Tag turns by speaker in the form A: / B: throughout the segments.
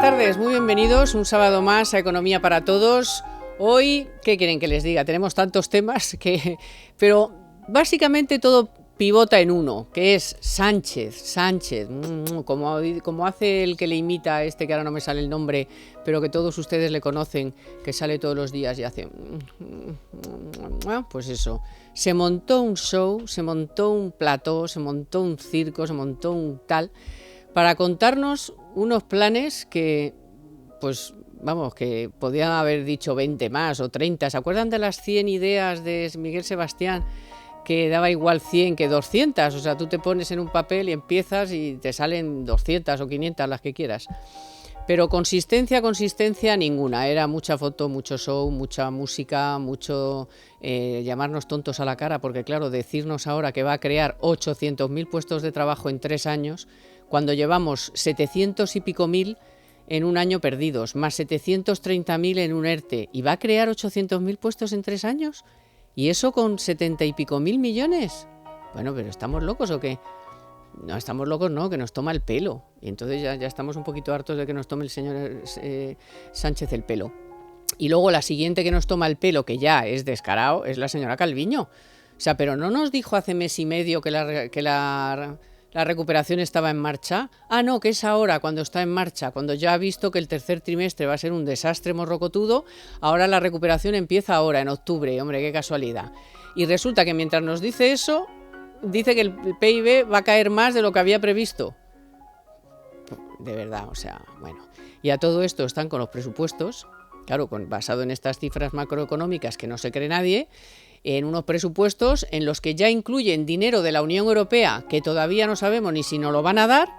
A: buenas tardes, muy bienvenidos un sábado más a Economía para Todos. Hoy, ¿qué quieren que les diga? Tenemos tantos temas pero básicamente todo pivota en uno, que es Sánchez, como hace el que le imita a este, que ahora no me sale el nombre, pero que todos ustedes le conocen, que sale todos los días y hace... Pues eso, se montó un show, se montó un plató, se montó un circo, se montó un tal, para contarnos unos planes que, pues... Vamos, que podían haber dicho 20 más o 30. ¿Se acuerdan de las 100 ideas de Miguel Sebastián? Que daba igual 100 que 200. O sea, tú te pones en un papel y empiezas y te salen 200 o 500, las que quieras. Pero consistencia ninguna. Era mucha foto, mucho show, mucha música, mucho llamarnos tontos a la cara. Porque claro, decirnos ahora que va a crear 800.000 puestos de trabajo en 3 años, cuando llevamos 700 y pico mil en un año perdidos, más 730.000 en un ERTE, y va a crear 800.000 puestos en 3 años, y eso con 70 y pico mil millones. Bueno, pero ¿estamos locos o qué? No, estamos locos, no, que nos toma el pelo, y entonces ya estamos un poquito hartos de que nos tome el señor Sánchez el pelo. Y luego la siguiente que nos toma el pelo, que ya es descarado, es la señora Calviño. O sea, pero no nos dijo hace mes y medio que la recuperación estaba en marcha. Ah, no, que es ahora, cuando está en marcha, cuando ya ha visto que el tercer trimestre va a ser un desastre morrocotudo. Ahora la recuperación empieza ahora, en octubre. Hombre, qué casualidad. Y resulta que mientras nos dice eso, dice que el PIB va a caer más de lo que había previsto. De verdad, o sea, bueno. Y a todo esto están con los presupuestos, claro, basado en estas cifras macroeconómicas que no se cree nadie, en unos presupuestos en los que ya incluyen dinero de la Unión Europea, que todavía no sabemos ni si nos lo van a dar,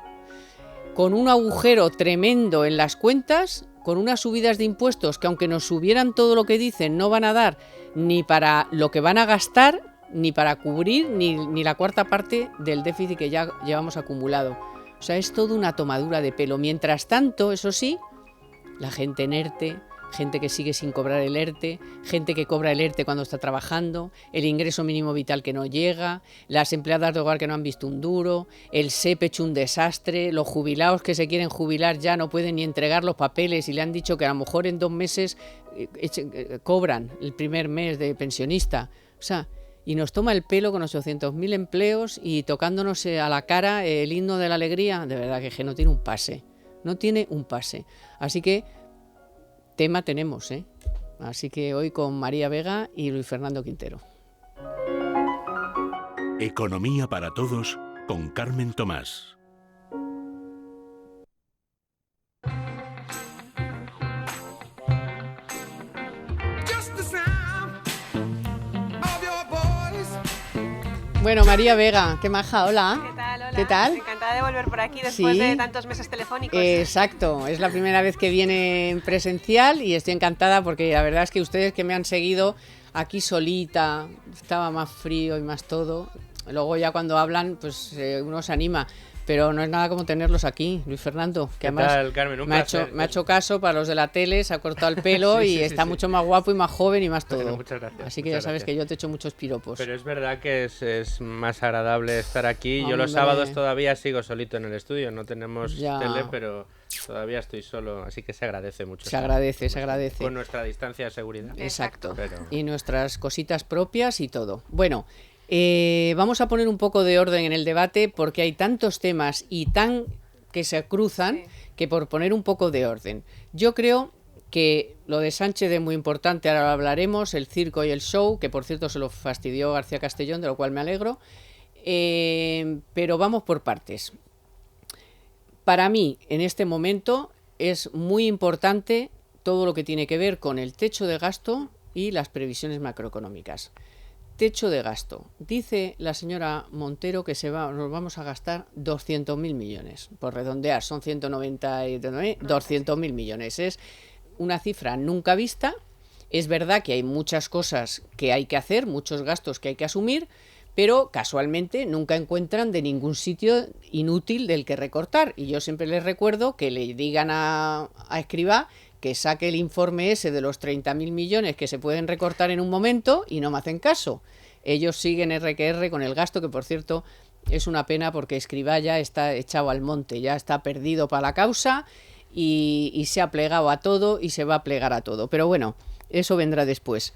A: con un agujero tremendo en las cuentas, con unas subidas de impuestos que, aunque nos subieran todo lo que dicen, no van a dar ni para lo que van a gastar, ni para cubrir ni la cuarta parte del déficit que ya llevamos acumulado. O sea, es todo una tomadura de pelo. Mientras tanto, eso sí, la gente en ERTE, gente que sigue sin cobrar el ERTE, gente que cobra el ERTE cuando está trabajando, el ingreso mínimo vital que no llega, las empleadas de hogar que no han visto un duro, el SEP hecho un desastre, los jubilados que se quieren jubilar ya no pueden ni entregar los papeles y le han dicho que a lo mejor en 2 meses cobran el primer mes de pensionista. O sea, y nos toma el pelo con 800.000 empleos y tocándonos a la cara el himno de la alegría. De verdad que no tiene un pase, no tiene un pase. Así que tema tenemos, ¿eh? Así que hoy con María Vega y Luis Fernando Quintero.
B: Economía para Todos con Carmen Tomás.
A: Bueno, María Vega, qué maja, hola.
C: ¿Qué tal? Hola.
A: ¿Qué tal?
C: Encantada de volver por aquí después de tantos meses telefónicos.
A: Exacto, es la primera vez que viene en presencial y estoy encantada porque la verdad es que ustedes que me han seguido aquí solita, estaba más frío y más todo. Luego ya cuando hablan, pues uno se anima. Pero no es nada como tenerlos aquí, Luis Fernando, que además
D: tal, Carmen?
A: me ha hecho caso para los de la tele, se ha cortado el pelo sí, y está mucho más guapo y más joven y más todo.
D: Bueno, muchas gracias.
A: Así que ya sabes que yo te echo muchos piropos.
D: Pero es verdad que es más agradable estar aquí. Hombre. Yo los sábados todavía sigo solito en el estudio, no tenemos tele, pero todavía estoy solo, así que se agradece mucho.
A: Se agradece.
D: Con nuestra distancia de seguridad.
A: Exacto. Y nuestras cositas propias y todo. Bueno, vamos a poner un poco de orden en el debate porque hay tantos temas y tan que se cruzan que por poner un poco de orden. Yo creo que lo de Sánchez es muy importante, ahora lo hablaremos, el circo y el show, que por cierto se lo fastidió García Castellón, de lo cual me alegro, pero vamos por partes. Para mí, en este momento, es muy importante todo lo que tiene que ver con el techo de gasto y las previsiones macroeconómicas. Techo de gasto. Dice la señora Montero que nos vamos a gastar 200.000 millones. Por redondear, son 199, 200.000 millones. Es una cifra nunca vista. Es verdad que hay muchas cosas que hay que hacer, muchos gastos que hay que asumir, pero casualmente nunca encuentran de ningún sitio inútil del que recortar. Y yo siempre les recuerdo que le digan a Escrivá que saque el informe ese de los 30.000 millones que se pueden recortar en un momento y no me hacen caso. Ellos siguen RQR con el gasto, que por cierto es una pena porque Escrivá ya está echado al monte, ya está perdido para la causa y se ha plegado a todo y se va a plegar a todo. Pero bueno, eso vendrá después.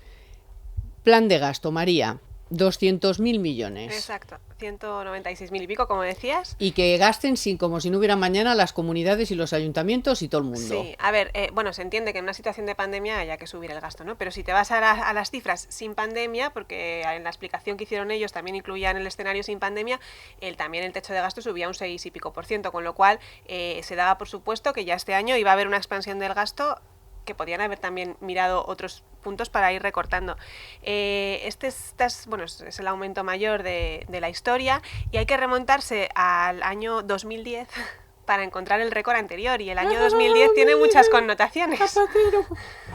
A: Plan de gasto, María, 200.000 millones.
C: Exacto, 196.000 y pico, como decías.
A: Y que gasten como si no hubiera mañana las comunidades y los ayuntamientos y todo el mundo.
C: Sí, a ver, bueno, se entiende que en una situación de pandemia haya que subir el gasto, ¿no? Pero si te vas a las cifras sin pandemia, porque en la explicación que hicieron ellos también incluían el escenario sin pandemia, también el techo de gasto subía un 6 y pico %, con lo cual se daba por supuesto que ya este año iba a haber una expansión del gasto, que podían haber también mirado otros puntos para ir recortando. Bueno, es el aumento mayor de la historia, y hay que remontarse al año 2010 para encontrar el récord anterior, y el año 2010 tiene muchas connotaciones.
A: Zapatero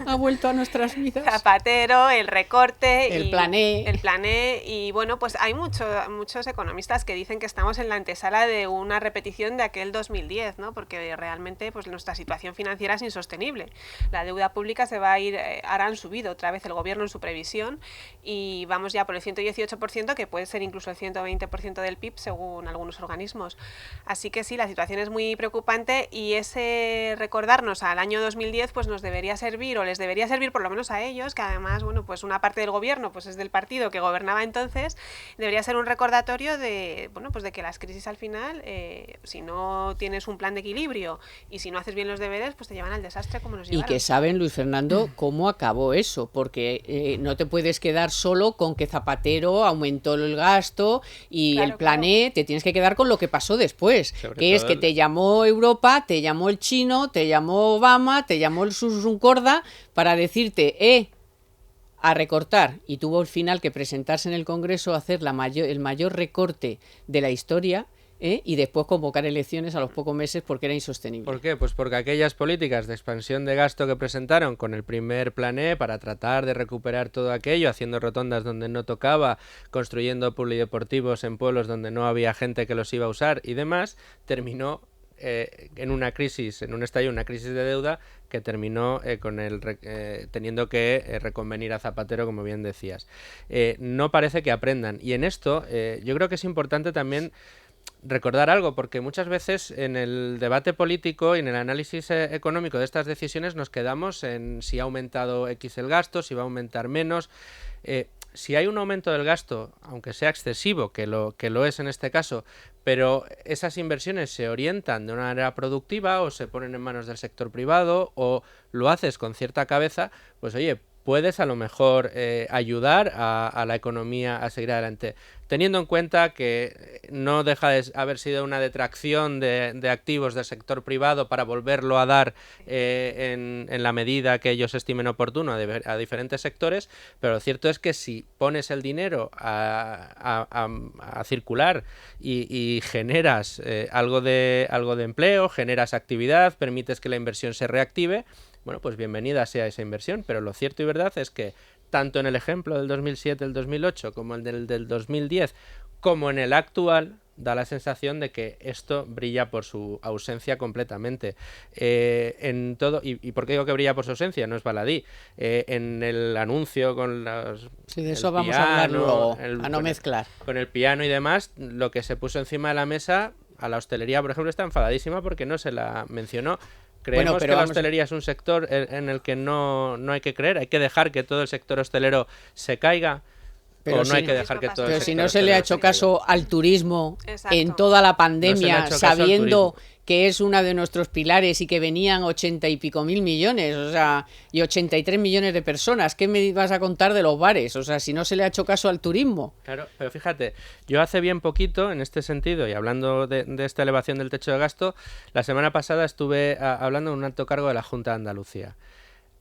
A: ha vuelto a nuestras vidas.
C: Zapatero, el recorte,
A: el plan E.
C: El plan E, y bueno, pues hay muchos economistas que dicen que estamos en la antesala de una repetición de aquel 2010, ¿no? Porque realmente pues nuestra situación financiera es insostenible. La deuda pública se va a ir, ahora han subido otra vez el gobierno en su previsión, y vamos ya por el 118%, que puede ser incluso el 120% del PIB según algunos organismos. Así que sí, la situación es muy preocupante, y ese recordarnos al año 2010 pues nos debería servir, o les debería servir por lo menos a ellos, que además, bueno, pues una parte del gobierno pues es del partido que gobernaba entonces, debería ser un recordatorio de, bueno, pues de que las crisis al final, si no tienes un plan de equilibrio y si no haces bien los deberes, pues te llevan al desastre como nos llevaron.
A: Y que saben, Luis Fernando, cómo acabó eso, porque no te puedes quedar solo con que Zapatero aumentó el gasto y claro, el plan E, te tienes que quedar con lo que pasó después, que es que te llamó Europa, te llamó el chino, te llamó Obama, te llamó el Corda para decirte, a recortar, y tuvo al final que presentarse en el Congreso a hacer el mayor recorte de la historia, y después convocar elecciones a los pocos meses porque era insostenible.
D: ¿Por qué? Pues porque aquellas políticas de expansión de gasto que presentaron con el primer plan E para tratar de recuperar todo aquello, haciendo rotondas donde no tocaba, construyendo polideportivos en pueblos donde no había gente que los iba a usar y demás, terminó en una crisis, en un estallido, una crisis de deuda que terminó con teniendo que reconvenir a Zapatero, como bien decías. No parece que aprendan, y en esto yo creo que es importante también recordar algo, porque muchas veces en el debate político y en el análisis económico de estas decisiones nos quedamos en si ha aumentado X el gasto, si va a aumentar menos. Si hay un aumento del gasto, aunque sea excesivo, que lo es en este caso, pero esas inversiones se orientan de una manera productiva o se ponen en manos del sector privado o lo haces con cierta cabeza, pues oye, puedes a lo mejor ayudar a la economía a seguir adelante, teniendo en cuenta que no deja de haber sido una detracción de activos del sector privado para volverlo a dar en la medida que ellos estimen oportuno a diferentes sectores, pero lo cierto es que si pones el dinero a circular y generas algo de empleo, generas actividad, permites que la inversión se reactive, bueno, pues bienvenida sea esa inversión, pero lo cierto y verdad es que tanto en el ejemplo del 2007, el 2008, como el del 2010, como en el actual, da la sensación de que esto brilla por su ausencia completamente. En todo, y ¿por qué digo que brilla por su ausencia? No es baladí. En el anuncio con los...
A: Sí, de eso vamos a hablar luego, a no mezclar.
D: Con el piano y demás, lo que se puso encima de la mesa, a la hostelería, por ejemplo, está enfadadísima porque no se la mencionó. Creemos que la hostelería es un sector en el que no hay que creer, hay que dejar que todo el sector hostelero se caiga. Pero no hay que dejar que todo el sector
A: si no se le ha hecho caso al turismo en toda la pandemia, sabiendo que es uno de nuestros pilares y que venían 80 y pico mil millones, o sea, y 83 millones de personas, ¿qué me vas a contar de los bares? O sea, si no se le ha hecho caso al turismo.
D: Claro, pero fíjate, yo hace bien poquito, en este sentido, y hablando de esta elevación del techo de gasto, la semana pasada estuve hablando en un alto cargo de la Junta de Andalucía.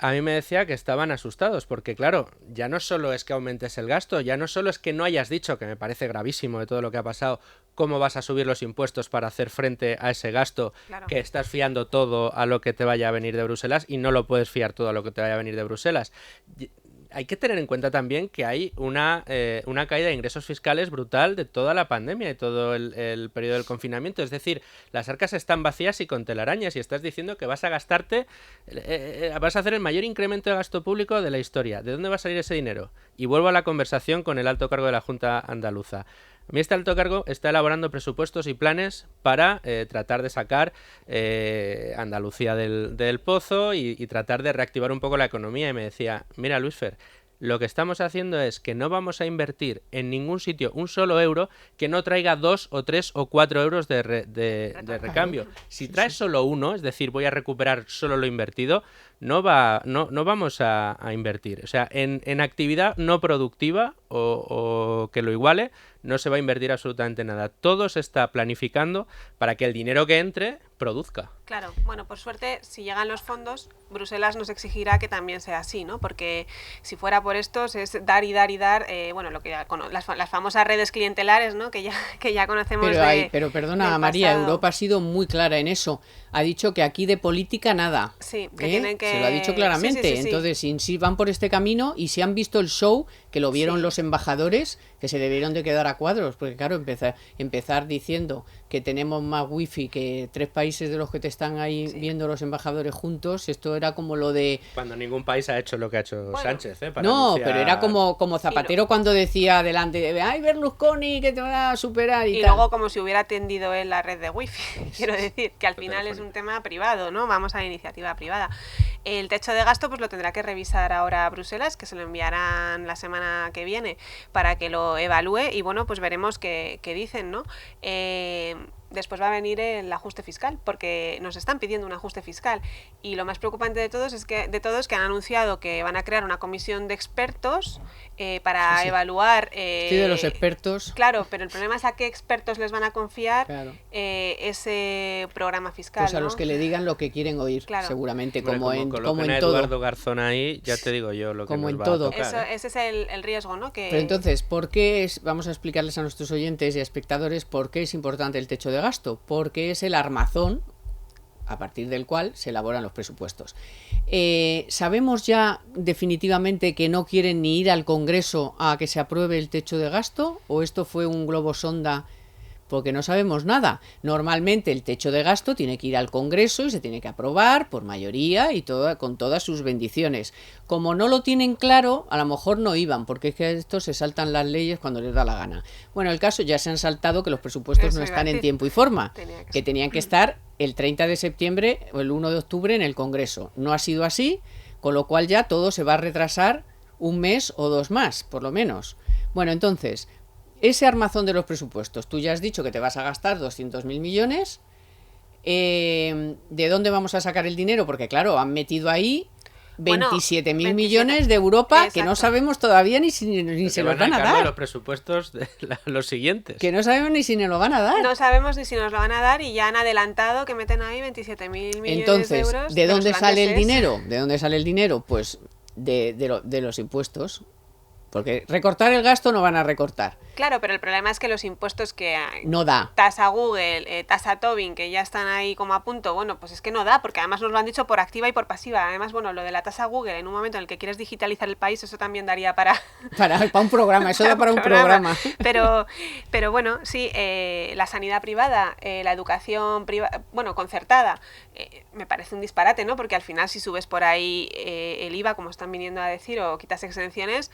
D: A mí me decía que estaban asustados, porque claro, ya no solo es que aumentes el gasto, ya no solo es que no hayas dicho, que me parece gravísimo de todo lo que ha pasado, cómo vas a subir los impuestos para hacer frente a ese gasto, claro, que estás fiando todo a lo que te vaya a venir de Bruselas y no lo puedes fiar todo a lo que te vaya a venir de Bruselas. Hay que tener en cuenta también que hay una caída de ingresos fiscales brutal de toda la pandemia y todo el periodo del confinamiento. Es decir, las arcas están vacías y con telarañas y estás diciendo que vas a gastarte, vas a hacer el mayor incremento de gasto público de la historia. ¿De dónde va a salir ese dinero? Y vuelvo a la conversación con el alto cargo de la Junta Andaluza. mí este alto cargo está elaborando presupuestos y planes para tratar de sacar Andalucía del pozo y tratar de reactivar un poco la economía. Y me decía, mira, Luisfer, lo que estamos haciendo es que no vamos a invertir en ningún sitio un solo euro que no traiga 2 o 3 o 4 euros de recambio. Si traes solo uno, es decir, voy a recuperar solo lo invertido, no vamos a invertir. O sea, en actividad no productiva o que lo iguale, no se va a invertir absolutamente nada. Todo se está planificando para que el dinero que entre produzca.
C: Claro, bueno, por suerte, si llegan los fondos, Bruselas nos exigirá que también sea así, ¿no? Porque si fuera por estos es dar y dar y dar, bueno, lo que ya las famosas redes clientelares, ¿no? Que ya conocemos.
A: Pero perdona, María, Europa ha sido muy clara en eso. Ha dicho que aquí de política nada.
C: Sí, que tienen que...
A: Se lo ha dicho claramente. Sí. Entonces, si van por este camino y si han visto el show, que lo vieron los embajadores, que se debieron de quedar a cuadros, porque claro, empezar diciendo que tenemos más wifi que 3 países de los que te están ahí viendo los embajadores juntos, esto era como lo de...
D: Cuando ningún país ha hecho lo que ha hecho Sánchez, para
A: no,
D: anunciar...
A: pero era como Zapatero cuando decía delante, ¡ay, Berlusconi, que te va a superar! Y tal.
C: Luego como si hubiera atendido él la red de wifi, quiero decir, que al final es un tema privado, ¿no? Vamos a la iniciativa privada. El techo de gasto pues lo tendrá que revisar ahora a Bruselas, que se lo enviarán la semana que viene para que lo evalúe y bueno, pues veremos qué dicen, ¿no? Después va a venir el ajuste fiscal, porque nos están pidiendo un ajuste fiscal. Y lo más preocupante de todo es que han anunciado que van a crear una comisión de expertos para evaluar...
A: de los expertos.
C: Claro, pero el problema es a qué expertos les van a confiar ese programa fiscal.
A: Pues a los que le digan lo que quieren oír, seguramente, como en todo.
D: Eduardo Garzón ahí, ya te digo yo lo que
A: como
D: nos
A: en
D: va
A: todo.
D: a tocar.
C: Ese es el riesgo, ¿no?
A: Pero entonces, ¿por qué vamos a explicarles a nuestros oyentes y a espectadores por qué es importante el techo de gasto? Porque es el armazón a partir del cual se elaboran los presupuestos. ¿Sabemos ya definitivamente que no quieren ni ir al Congreso a que se apruebe el techo de gasto? ¿O esto fue un globo sonda? Porque no sabemos nada. Normalmente el techo de gasto tiene que ir al Congreso y se tiene que aprobar por mayoría y con todas sus bendiciones. Como no lo tienen claro, a lo mejor no iban, porque es que estos se saltan las leyes cuando les da la gana. Bueno, el caso ya se han saltado que los presupuestos no están en tiempo y forma, que tenían que estar el 30 de septiembre o el 1 de octubre en el Congreso. No ha sido así, con lo cual ya todo se va a retrasar un mes o 2 más, por lo menos. Bueno, entonces... ese armazón de los presupuestos, tú ya has dicho que te vas a gastar 200.000 millones, ¿de dónde vamos a sacar el dinero? Porque claro, han metido ahí 27.000 millones de Europa. Exacto. Que no sabemos todavía ni se los van a dar.
D: Los presupuestos de los siguientes.
A: Que no sabemos ni si nos lo van a dar.
C: No sabemos ni si nos lo van a dar y ya han adelantado que meten ahí 27.000 millones de euros.
A: Entonces, ¿de dónde sale el dinero? ¿De dónde sale el dinero? Pues de los impuestos. Porque recortar el gasto no van a recortar.
C: Claro, pero el problema es que los impuestos que hay,
A: no da.
C: Tasa Google, tasa Tobin, que ya están ahí como a punto, bueno, pues es que no da, porque además nos lo han dicho por activa y por pasiva. Además, bueno, lo de la tasa Google, en un momento en el que quieres digitalizar el país, eso también daría para
A: un programa, eso da para un programa.
C: Pero bueno, sí, la sanidad privada, la educación privada, bueno, concertada, me parece un disparate, ¿no? Porque al final si subes por ahí el IVA, como están viniendo a decir, o quitas exenciones,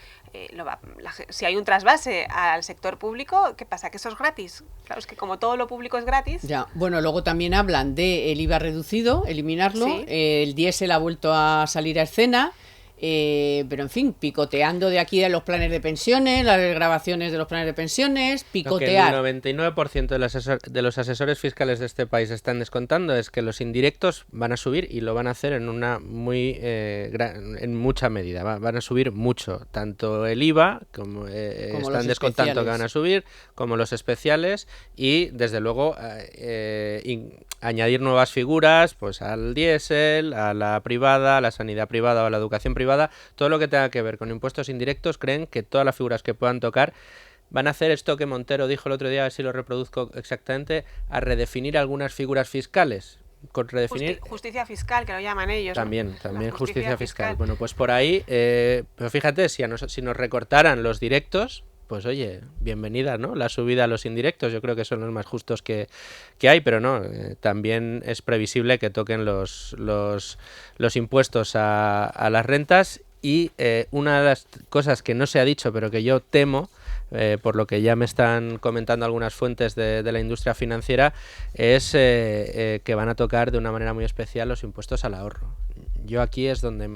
C: si hay un trasvase al sector público, ¿qué pasa? ¿Que eso es gratis? Claro, es que como todo lo público es gratis...
A: Ya, bueno, luego también hablan del IVA reducido, eliminarlo, ¿sí? El diésel ha vuelto a salir a escena, pero en fin, picoteando de aquí de los planes de pensiones, las grabaciones de los planes de pensiones, picotear.
D: Lo que el 99% de los asesores fiscales de este país están descontando es que los indirectos van a subir y lo van a hacer en en mucha medida, van a subir mucho, tanto el IVA, como están descontando que van a subir, como los especiales y desde luego añadir nuevas figuras pues al diésel, a la privada, a la sanidad privada o a la educación privada, todo lo que tenga que ver con impuestos indirectos. Creen que todas las figuras que puedan tocar van a hacer esto que Montero dijo el otro día, a ver si lo reproduzco exactamente, a redefinir algunas figuras fiscales. Con redefinir
C: justicia fiscal, que lo llaman ellos,
D: también justicia fiscal. Bueno, pues por ahí, pero fíjate, si nos recortaran los directos, pues oye, bienvenida, ¿no? La subida a los indirectos, yo creo que son los más justos que hay, pero no, también es previsible que toquen los impuestos a las rentas y una de las cosas que no se ha dicho, pero que yo temo, por lo que ya me están comentando algunas fuentes de la industria financiera, es que van a tocar de una manera muy especial los impuestos al ahorro. Yo aquí es donde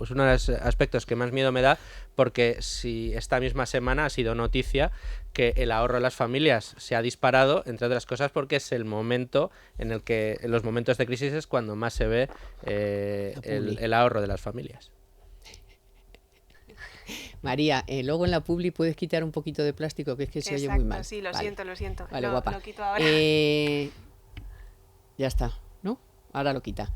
D: es uno de los aspectos que más miedo me da, porque si esta misma semana ha sido noticia que el ahorro de las familias se ha disparado, entre otras cosas porque es el momento en el que, en los momentos de crisis, es cuando más se ve el ahorro de las familias.
A: María, luego en la publi puedes quitar un poquito de plástico, que es que se oye muy mal.
C: Sí, lo siento.
A: Vale, guapa.
C: Lo quito ahora.
A: Ya está, ¿no? Ahora lo quita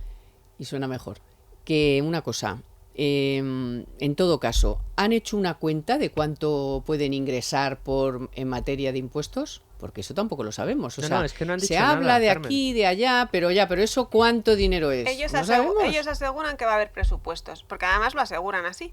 A: y suena mejor. Que una cosa, en todo caso, ¿han hecho una cuenta de cuánto pueden ingresar en materia de impuestos? Porque eso tampoco lo sabemos.
D: Es que no han dicho
A: se
D: nada,
A: habla de
D: Carmen.
A: aquí, de allá, pero eso ¿cuánto dinero es?
C: Ellos
A: ¿No
C: aseguran que va a haber presupuestos, porque además lo aseguran así.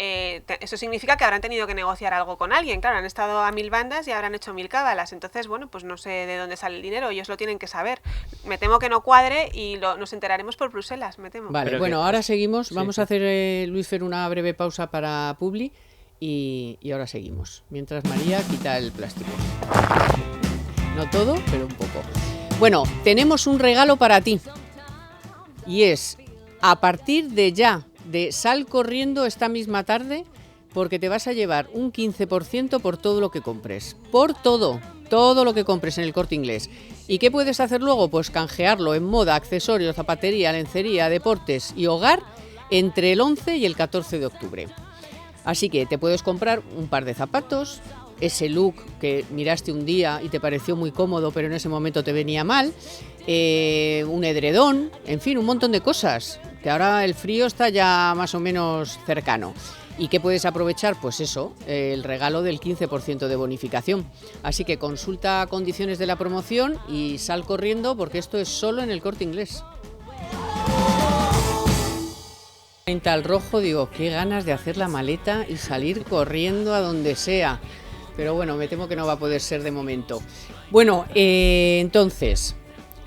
C: Eso significa que habrán tenido que negociar algo con alguien, claro, han estado a 1000 bandas y habrán hecho 1000 cábalas, entonces, bueno, pues no sé de dónde sale el dinero, ellos lo tienen que saber. Me temo que no cuadre y nos enteraremos por Bruselas, me temo.
A: Vale,
D: Pero
A: bueno, ahora seguimos,
D: sí,
A: vamos a hacer, Luis Fer, una breve pausa para publi y ahora seguimos, mientras María quita el plástico. No todo, pero un poco. Bueno, tenemos un regalo para ti y es, a partir de ya, sal corriendo esta misma tarde, porque te vas a llevar un 15% por todo lo que compres. Por todo lo que compres en el Corte Inglés. ¿Y qué puedes hacer luego? Pues canjearlo en moda, accesorios, zapatería, lencería, deportes y hogar entre el 11 y el 14 de octubre. Así que te puedes comprar un par de zapatos, ese look que miraste un día y te pareció muy cómodo, pero en ese momento te venía mal, un edredón, en fin, un montón de cosas, que ahora el frío está ya más o menos cercano. ¿Y qué puedes aprovechar? Pues eso, el regalo del 15% de bonificación. Así que consulta condiciones de la promoción y sal corriendo, porque esto es solo en el Corte Inglés. Al rojo, digo, qué ganas de hacer la maleta y salir corriendo a donde sea. Pero bueno, me temo que no va a poder ser de momento. Bueno, entonces,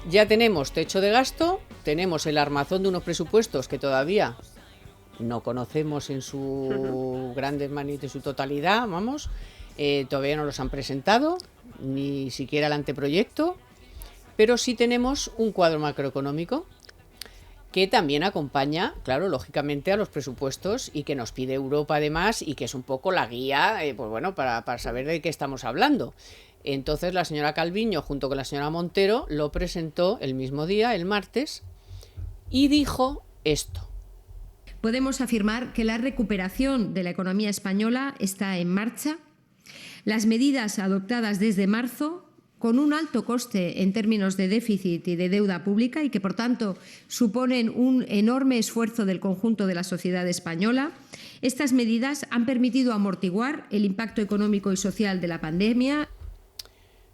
A: ya tenemos techo de gasto, tenemos el armazón de unos presupuestos que todavía no conocemos en su grandes magnitud, en su totalidad, vamos. Todavía no los han presentado, ni siquiera el anteproyecto, pero sí tenemos un cuadro macroeconómico que también acompaña, claro, lógicamente a los presupuestos y que nos pide Europa además y que es un poco la guía, pues bueno, para saber de qué estamos hablando. Entonces la señora Calviño junto con la señora Montero lo presentó el mismo día, el martes, y dijo esto.
E: Podemos afirmar que la recuperación de la economía española está en marcha. Las medidas adoptadas desde marzo, con un alto coste en términos de déficit y de deuda pública y que, por tanto, suponen un enorme esfuerzo del conjunto de la sociedad española, estas medidas han permitido amortiguar el impacto económico y social de la pandemia.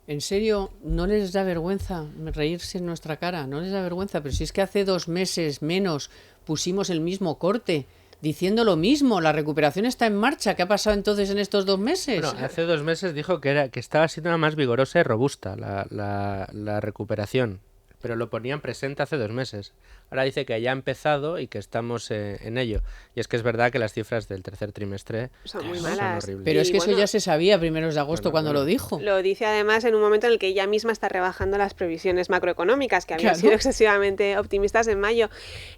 A: ¿En serio no les da vergüenza reírse en nuestra cara? ¿No les da vergüenza? Pero si es que hace 2 meses menos pusimos el mismo corte diciendo lo mismo, la recuperación está en marcha. ¿Qué ha pasado entonces en estos 2 meses?
D: Bueno, hace 2 meses dijo que estaba siendo más vigorosa y robusta la recuperación, pero lo ponían presente hace 2 meses. Ahora dice que ya ha empezado y que estamos en ello. Y es que es verdad que las cifras del tercer trimestre
C: son muy
D: son
C: malas.
D: horribles.
A: Pero es que
C: bueno,
A: eso ya se sabía a primeros de agosto cuando lo dijo.
C: Lo dice además en un momento en el que ella misma está rebajando las previsiones macroeconómicas, que habían
A: Claro.
C: sido excesivamente optimistas en mayo.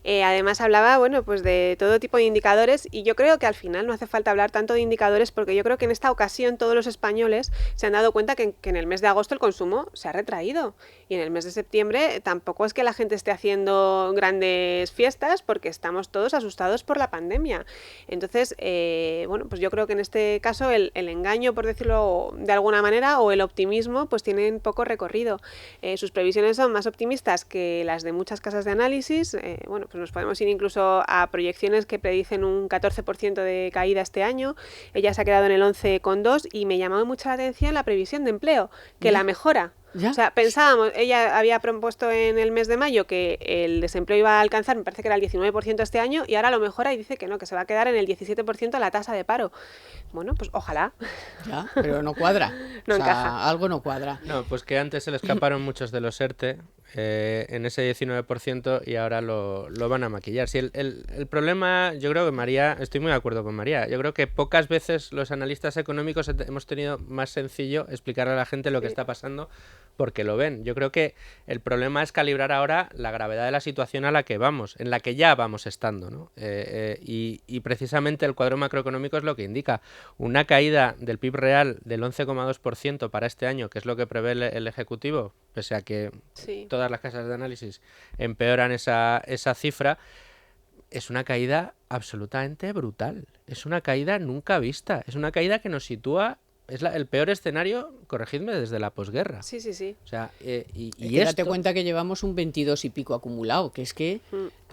C: Además hablaba, bueno, pues de todo tipo de indicadores, y yo creo que al final no hace falta hablar tanto de indicadores, porque yo creo que en esta ocasión todos los españoles se han dado cuenta que en el mes de agosto el consumo se ha retraído, y en el mes de septiembre tampoco es que la gente esté haciendo grandes fiestas, porque estamos todos asustados por la pandemia. Entonces, bueno, pues yo creo que en este caso el engaño, por decirlo de alguna manera, o el optimismo, pues tienen poco recorrido. Sus previsiones son más optimistas que las de muchas casas de análisis. Bueno, pues nos podemos ir incluso a proyecciones que predicen un 14% de caída este año. Ella se ha quedado en el 11,2 y me llamó mucho la atención la previsión de empleo, que la mejora.
A: ¿Ya?
C: O sea, pensábamos, ella había propuesto en el mes de mayo que el desempleo iba a alcanzar, me parece que era el 19% este año, y ahora lo mejora y dice que no, que se va a quedar en el 17% la tasa de paro. Bueno, pues ojalá.
A: Ya, pero no cuadra.
C: No
A: o sea,
C: encaja.
A: algo no cuadra.
D: No, pues que antes se le escaparon muchos de los ERTE, en ese 19% y ahora lo van a maquillar. Si el problema, yo creo que María, estoy muy de acuerdo con María, yo creo que pocas veces los analistas económicos hemos tenido más sencillo explicarle a la gente lo que está pasando porque lo ven. Yo creo que el problema es calibrar ahora la gravedad de la situación a la que vamos, en la que ya vamos estando, ¿no? Y precisamente el cuadro macroeconómico es lo que indica una caída del PIB real del 11,2% para este año, que es lo que prevé el Ejecutivo, pese a que todas las casas de análisis empeoran esa cifra. Es una caída absolutamente brutal, es una caída nunca vista, es una caída que nos sitúa, es el peor escenario, corregidme, desde la posguerra.
C: Sí.
D: O sea, y
A: date cuenta que llevamos un 22 y pico acumulado, que es que...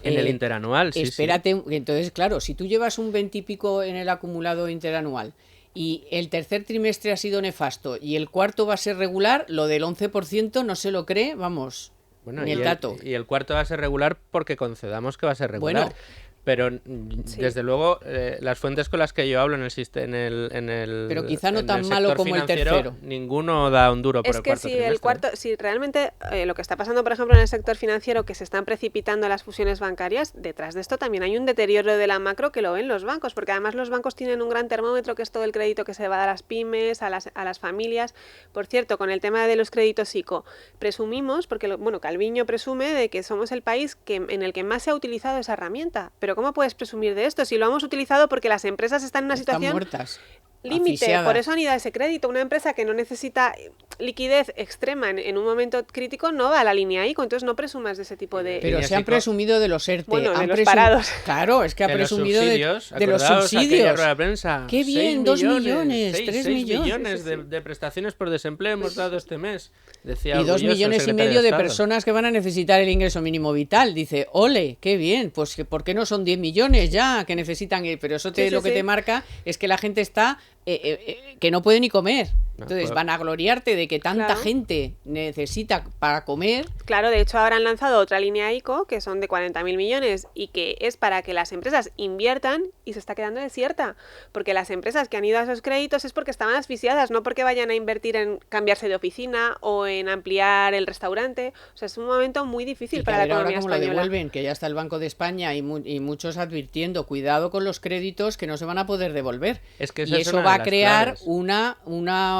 D: En el interanual, sí.
A: Espérate, entonces, claro, si tú llevas un 20 y pico en el acumulado interanual y el tercer trimestre ha sido nefasto y el cuarto va a ser regular, lo del 11% no se lo cree, vamos, ni el tato.
D: Y el cuarto va a ser regular porque concedamos que va a ser regular.
A: Bueno,
D: pero desde luego las fuentes con las que yo hablo en el
A: pero quizá no tan malo como el tercero.
D: Ninguno da un duro por el cuarto trimestre.
C: El cuarto, si realmente lo que está pasando, por ejemplo, en el sector financiero, que se están precipitando las fusiones bancarias, detrás de esto también hay un deterioro de la macro que lo ven los bancos, porque además los bancos tienen un gran termómetro que es todo el crédito que se va a dar a las pymes, a las familias. Por cierto, con el tema de los créditos ICO, presumimos, porque Calviño presume de que somos el país en el que más se ha utilizado esa herramienta, pero ¿cómo puedes presumir de esto? Si lo hemos utilizado porque las empresas están en una situación
A: muertas,
C: límite,
A: asfixiadas.
C: por eso han ido a ese crédito. Una empresa que no necesita liquidez extrema en un momento crítico no va a la línea ICO, entonces no presumas de ese tipo de...
A: Pero se han presumido de los ERTE,
C: de los parados.
A: Claro, es que ha presumido de los subsidios.
D: Rueda de prensa.
A: ¡Qué bien! 2 millones, 3
D: millones de prestaciones por desempleo hemos dado este mes. Decía
A: y 2 millones y medio de personas que van a necesitar el ingreso mínimo vital. Dice, ole, qué bien, pues ¿por qué no son 10 millones ya que necesitan? Pero eso lo que te marca es que la gente está que no puede ni comer. Entonces van a gloriarte de que tanta gente necesita para comer.
C: Claro, de hecho ahora han lanzado otra línea ICO que son de 40.000 millones y que es para que las empresas inviertan y se está quedando desierta. Porque las empresas que han ido a esos créditos es porque estaban asfixiadas, no porque vayan a invertir en cambiarse de oficina o en ampliar el restaurante. O sea, es un momento muy difícil para la economía española.
A: Lo devuelven, que ya está el Banco de España y muchos advirtiendo, cuidado con los créditos que no se van a poder devolver.
D: Es que
A: y eso va a crear una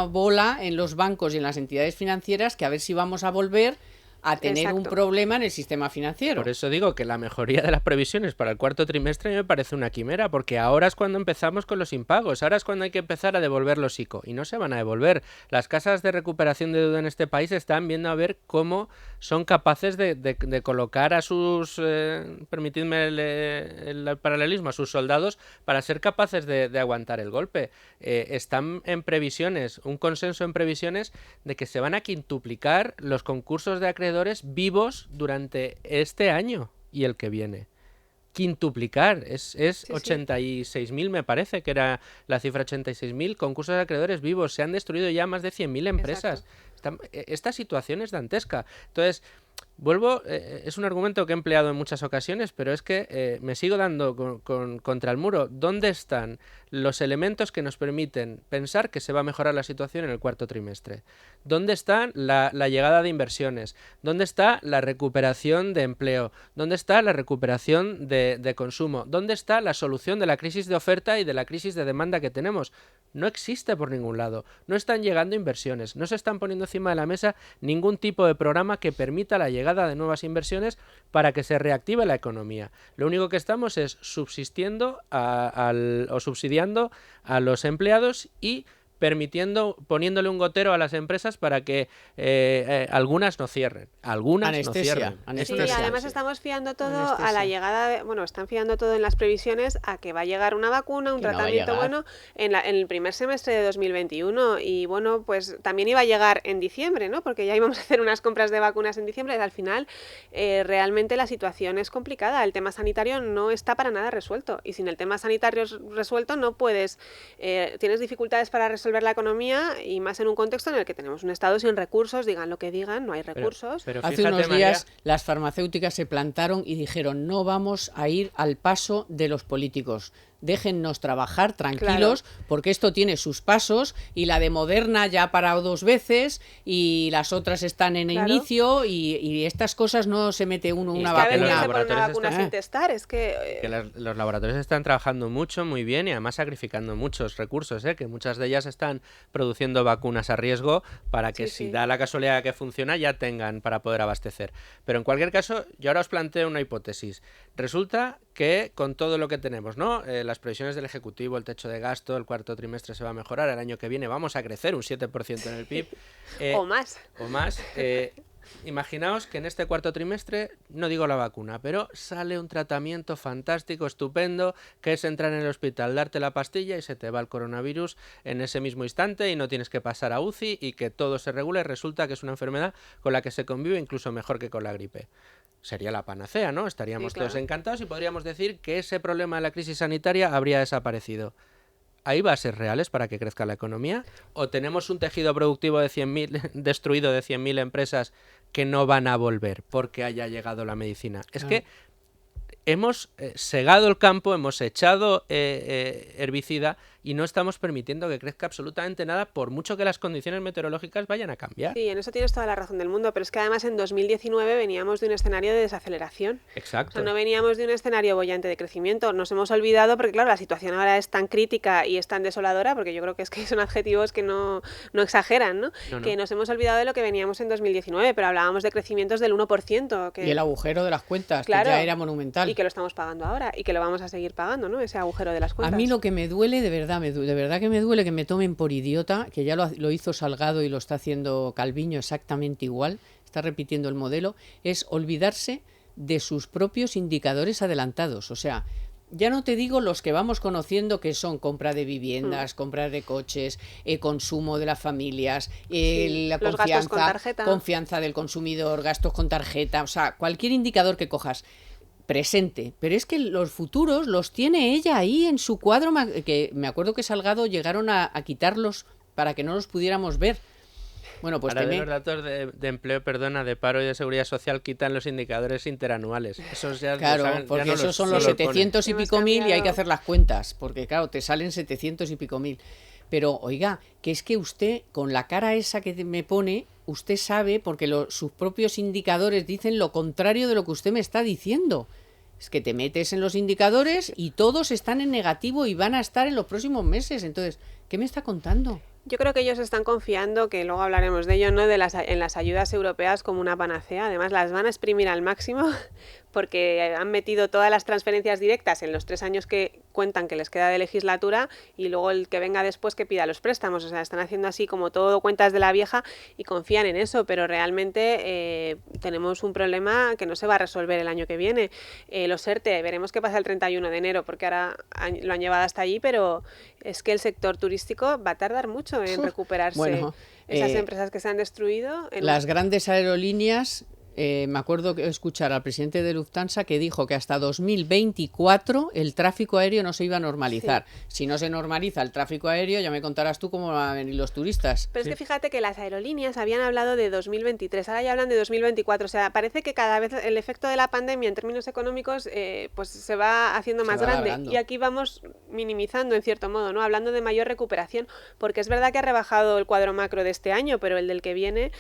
A: bola en los bancos y en las entidades financieras que a ver si vamos a volver a tener un problema en el sistema financiero.
D: Por eso digo que la mejoría de las previsiones para el cuarto trimestre me parece una quimera, porque ahora es cuando empezamos con los impagos, ahora es cuando hay que empezar a devolver los ICO, y no se van a devolver. Las casas de recuperación de deuda en este país están viendo a ver cómo son capaces de colocar a sus, permitidme el paralelismo, a sus soldados para ser capaces de aguantar el golpe. Están en previsiones, un consenso en previsiones de que se van a quintuplicar los concursos de acreedores vivos durante este año y el que viene. Quintuplicar, es 86.000 me parece que era la cifra, 86.000 concursos de acreedores vivos, se han destruido ya más de 100.000 empresas. Esta situación es dantesca. Entonces, vuelvo, es un argumento que he empleado en muchas ocasiones, pero es que me sigo dando contra el muro. ¿Dónde están los elementos que nos permiten pensar que se va a mejorar la situación en el cuarto trimestre? ¿Dónde está la llegada de inversiones? ¿Dónde está la recuperación de empleo? ¿Dónde está la recuperación de consumo? ¿Dónde está la solución de la crisis de oferta y de la crisis de demanda que tenemos? No existe por ningún lado. No están llegando inversiones. No se están poniendo encima de la mesa ningún tipo de programa que permita la llegada de nuevas inversiones para que se reactive la economía. Lo único que estamos es subsistiendo o subsidiando a los empleados y poniéndole un gotero a las empresas para que algunas no cierren.
A: Anestesia.
C: Sí, además estamos fiando todo a la llegada están fiando todo en las previsiones a que va a llegar una vacuna, un tratamiento bueno en el primer semestre de 2021 y pues también iba a llegar en diciembre, ¿no? Porque ya íbamos a hacer unas compras de vacunas en diciembre y al final realmente la situación es complicada. El tema sanitario no está para nada resuelto y sin el tema sanitario resuelto no puedes, tienes dificultades para resolver la economía y más en un contexto en el que tenemos un Estado sin recursos, digan lo que digan, no hay recursos.
D: Pero
A: hace unos días las farmacéuticas se plantaron y dijeron no vamos a ir al paso de los políticos. déjennos trabajar tranquilos, porque esto tiene sus pasos, y la de Moderna ya ha parado 2 veces, y las otras están en inicio, y estas cosas no se mete uno una
C: vacuna sin testar, es que...
D: los laboratorios están trabajando mucho, muy bien, y además sacrificando muchos recursos, que muchas de ellas están produciendo vacunas a riesgo para que si da la casualidad que funciona ya tengan para poder abastecer. Pero en cualquier caso, yo ahora os planteo una hipótesis. Resulta que con todo lo que tenemos, ¿no? Las previsiones del Ejecutivo, el techo de gasto, el cuarto trimestre se va a mejorar, el año que viene vamos a crecer un 7% en el PIB.
C: O más.
D: Imaginaos que en este cuarto trimestre, no digo la vacuna, pero sale un tratamiento fantástico, estupendo, que es entrar en el hospital, darte la pastilla y se te va el coronavirus en ese mismo instante y no tienes que pasar a UCI y que todo se regule. Resulta que es una enfermedad con la que se convive incluso mejor que con la gripe. Sería la panacea, ¿no? Estaríamos todos encantados y podríamos decir que ese problema de la crisis sanitaria habría desaparecido. ¿Hay bases reales para que crezca la economía? ¿O tenemos un tejido productivo de 100.000 destruido de 100.000 empresas que no van a volver porque haya llegado la medicina? Es que hemos segado el campo, hemos echado herbicida y no estamos permitiendo que crezca absolutamente nada, por mucho que las condiciones meteorológicas vayan a cambiar.
C: Sí, en eso tienes toda la razón del mundo, pero es que además en 2019 veníamos de un escenario de desaceleración.
D: Exacto.
C: O sea, no veníamos de un escenario boyante de crecimiento. Nos hemos olvidado, porque claro, la situación ahora es tan crítica y es tan desoladora, porque yo creo que son adjetivos que no exageran, ¿no? Que nos hemos olvidado de lo que veníamos en 2019, pero hablábamos de crecimientos del 1%.
A: Y el agujero de las cuentas, que ya era monumental.
C: Y que lo estamos pagando ahora, y que lo vamos a seguir pagando, ¿no? Ese agujero de las cuentas.
A: A mí lo que me duele, de verdad que me duele que me tomen por idiota, que ya lo hizo Salgado y lo está haciendo Calviño exactamente igual, está repitiendo el modelo, es olvidarse de sus propios indicadores adelantados. O sea, ya no te digo los que vamos conociendo, que son compra de viviendas, compra de coches, consumo de las familias, la confianza del consumidor, gastos con tarjeta, o sea, cualquier indicador que cojas presente, pero es que los futuros los tiene ella ahí en su cuadro, que me acuerdo que Salgado llegaron a quitarlos para que no los pudiéramos ver. Bueno, pues
D: ahora de los datos de empleo, de paro y de seguridad social quitan los indicadores interanuales. Esos ya
A: porque esos son los 700 y pico mil y hay que hacer las cuentas, porque claro, te salen 700 y pico mil. Pero oiga, que es que usted, con la cara esa que me pone, usted sabe, porque sus propios indicadores dicen lo contrario de lo que usted me está diciendo. Es que te metes en los indicadores y todos están en negativo y van a estar en los próximos meses. Entonces, ¿qué me está contando?
C: Yo creo que ellos están confiando, que luego hablaremos de ello, ¿no? En las ayudas europeas como una panacea. Además, las van a exprimir al máximo porque han metido todas las transferencias directas en los 3 años que cuentan que les queda de legislatura, y luego el que venga después que pida los préstamos. O sea, están haciendo así como todo cuentas de la vieja y confían en eso, pero realmente tenemos un problema que no se va a resolver el año que viene. Los ERTE, veremos qué pasa el 31 de enero, porque ahora lo han llevado hasta allí, pero es que el sector turístico va a tardar mucho en recuperarse.
A: Bueno,
C: esas empresas que se han destruido.
A: Las grandes aerolíneas, me acuerdo que escuchar al presidente de Lufthansa que dijo que hasta 2024 el tráfico aéreo no se iba a normalizar. Sí. Si no se normaliza el tráfico aéreo, ya me contarás tú cómo van a venir los turistas.
C: Pero es que fíjate que las aerolíneas habían hablado de 2023, ahora ya hablan de 2024. O sea, parece que cada vez el efecto de la pandemia en términos económicos pues se va haciendo más grande. Alargando. Y aquí vamos minimizando en cierto modo, ¿no? Hablando de mayor recuperación, porque es verdad que ha rebajado el cuadro macro de este año, pero el del que viene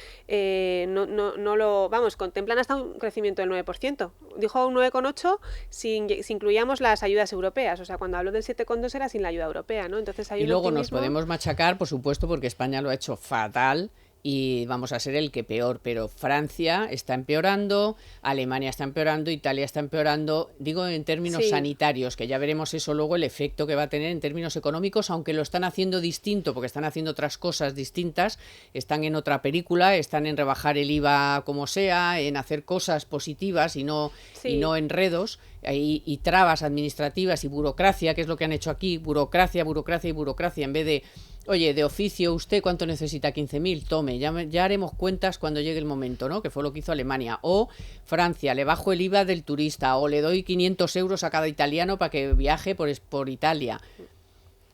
C: no lo... Vamos, contemplan hasta un crecimiento del 9%. Dijo un 9,8 si incluíamos las ayudas europeas. O sea, cuando hablo del 7,2 era sin la ayuda europea, ¿no? Entonces hay
A: y
C: un
A: luego
C: optimismo...
A: nos podemos machacar, por supuesto, porque España lo ha hecho fatal y vamos a ser el que peor, pero Francia está empeorando, Alemania está empeorando, Italia está empeorando, digo en términos sanitarios, que ya veremos eso luego, el efecto que va a tener en términos económicos, aunque lo están haciendo distinto, porque están haciendo otras cosas distintas, están en otra película, están en rebajar el IVA como sea, en hacer cosas positivas y no enredos y trabas administrativas y burocracia, que es lo que han hecho aquí, burocracia, en vez de... Oye, de oficio, ¿usted cuánto necesita? 15.000, tome, ya haremos cuentas cuando llegue el momento, ¿no? Que fue lo que hizo Alemania. O Francia, le bajo el IVA del turista, o le doy 500 euros a cada italiano para que viaje por Italia.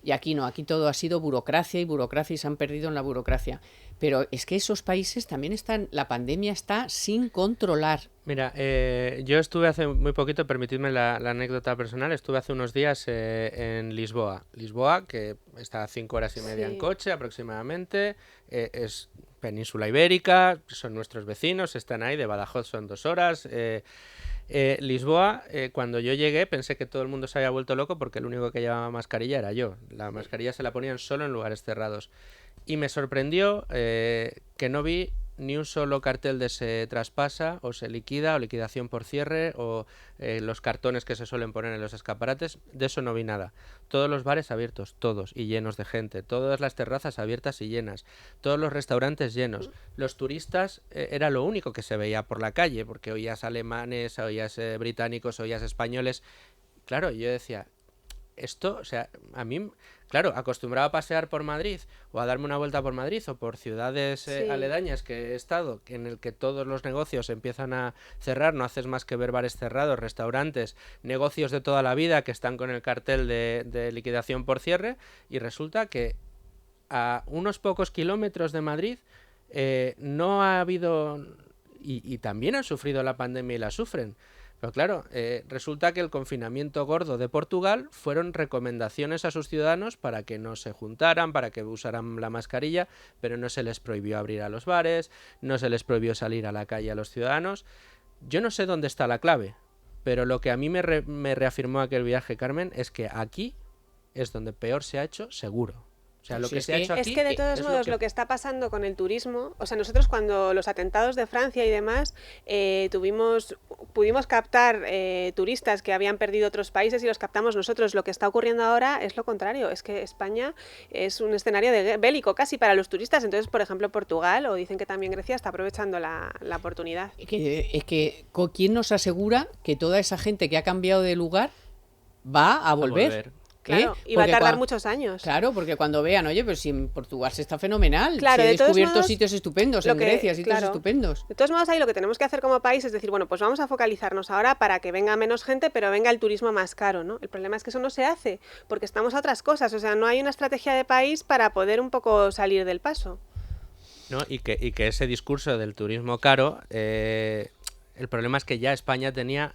A: Y aquí no, aquí todo ha sido burocracia y se han perdido en la burocracia. Pero es que esos países también la pandemia está sin controlar.
D: Mira, yo estuve hace muy poquito, permitidme la anécdota personal, estuve hace unos días en Lisboa. Lisboa, que está a 5 horas y media en
C: Sí.
D: coche aproximadamente, es península ibérica, son nuestros vecinos, están ahí, de Badajoz son 2 horas. Lisboa, cuando yo llegué pensé que todo el mundo se había vuelto loco porque el único que llevaba mascarilla era yo. La mascarilla se la ponían solo en lugares cerrados. Y me sorprendió que no vi ni un solo cartel de se traspasa o se liquida o liquidación por cierre o los cartones que se suelen poner en los escaparates. De eso no vi nada. Todos los bares abiertos, todos, y llenos de gente. Todas las terrazas abiertas y llenas. Todos los restaurantes llenos. Los turistas era lo único que se veía por la calle, porque oías alemanes, oías británicos, oías españoles. Claro, yo decía, esto, o sea, a mí, claro, acostumbrado a pasear por Madrid o a darme una vuelta por Madrid o por ciudades
C: Sí.
D: aledañas que he estado, en el que todos los negocios empiezan a cerrar, no haces más que ver bares cerrados, restaurantes, negocios de toda la vida que están con el cartel de liquidación por cierre, y resulta que a unos pocos kilómetros de Madrid no ha habido, y también han sufrido la pandemia y la sufren. Pero claro, resulta que el confinamiento gordo de Portugal fueron recomendaciones a sus ciudadanos para que no se juntaran, para que usaran la mascarilla, pero no se les prohibió abrir a los bares, no se les prohibió salir a la calle a los ciudadanos. Yo no sé dónde está la clave, pero lo que a mí me reafirmó aquel viaje, Carmen, es que aquí es donde peor se ha hecho, seguro. O sea, lo
A: Si
D: que
A: es
D: se ha
A: que-
D: hecho
C: Es
D: aquí
C: que de todos
D: es
C: modos lo que está pasando con el turismo, o sea, nosotros cuando los atentados de Francia y demás, pudimos captar turistas que habían perdido otros países y los captamos nosotros. Lo que está ocurriendo ahora es lo contrario, es que España es un escenario bélico casi para los turistas. Entonces, por ejemplo, Portugal, o dicen que también Grecia, está aprovechando la oportunidad.
A: ¿Quién nos asegura que toda esa gente que ha cambiado de lugar va a volver?
C: Claro, y va a tardar muchos años.
A: Claro, porque cuando vean, oye, pues si en Portugal se está fenomenal,
C: Claro,
A: si he
C: de todos
A: descubierto
C: modos,
A: sitios estupendos,
C: lo
A: en
C: que-
A: Grecia, sitios
C: claro.
A: estupendos.
C: De todos modos, ahí lo que tenemos que hacer como país es decir, bueno, pues vamos a focalizarnos ahora para que venga menos gente, pero venga el turismo más caro, ¿no? El problema es que eso no se hace, porque estamos a otras cosas, o sea, no hay una estrategia de país para poder un poco salir del paso.
D: ¿No? Y que ese discurso del turismo caro, el problema es que ya España tenía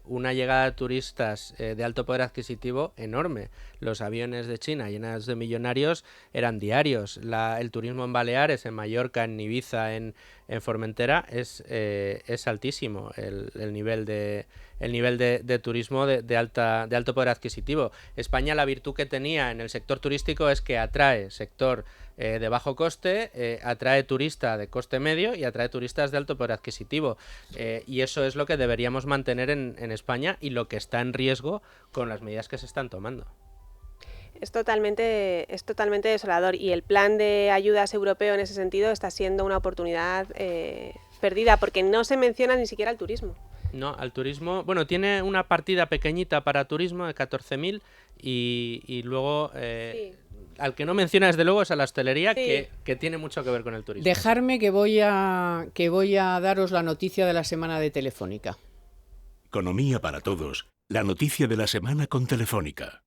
D: una llegada de turistas de alto poder adquisitivo enorme. Los aviones de China llenos de millonarios eran diarios. El turismo en Baleares, en Mallorca, en Ibiza, en Formentera es altísimo el nivel de turismo de alto poder adquisitivo. España, la virtud que tenía en el sector turístico es que atrae sector de bajo coste, atrae turista de coste medio y atrae turistas de alto poder adquisitivo. Y eso es lo que deberíamos mantener en España y lo que está en riesgo con las medidas que se están tomando.
C: Es totalmente desolador, y el plan de ayudas europeo en ese sentido está siendo una oportunidad perdida, porque no se menciona ni siquiera el turismo.
D: No, al turismo, bueno, tiene una partida pequeñita para turismo de 14.000 y luego
C: Sí.
D: al que no menciona desde luego es a la hostelería,
C: Sí.
D: que tiene mucho que ver con el turismo.
A: Dejarme que voy a daros la noticia de la semana de Telefónica.
B: Economía para todos. La noticia de la semana con Telefónica.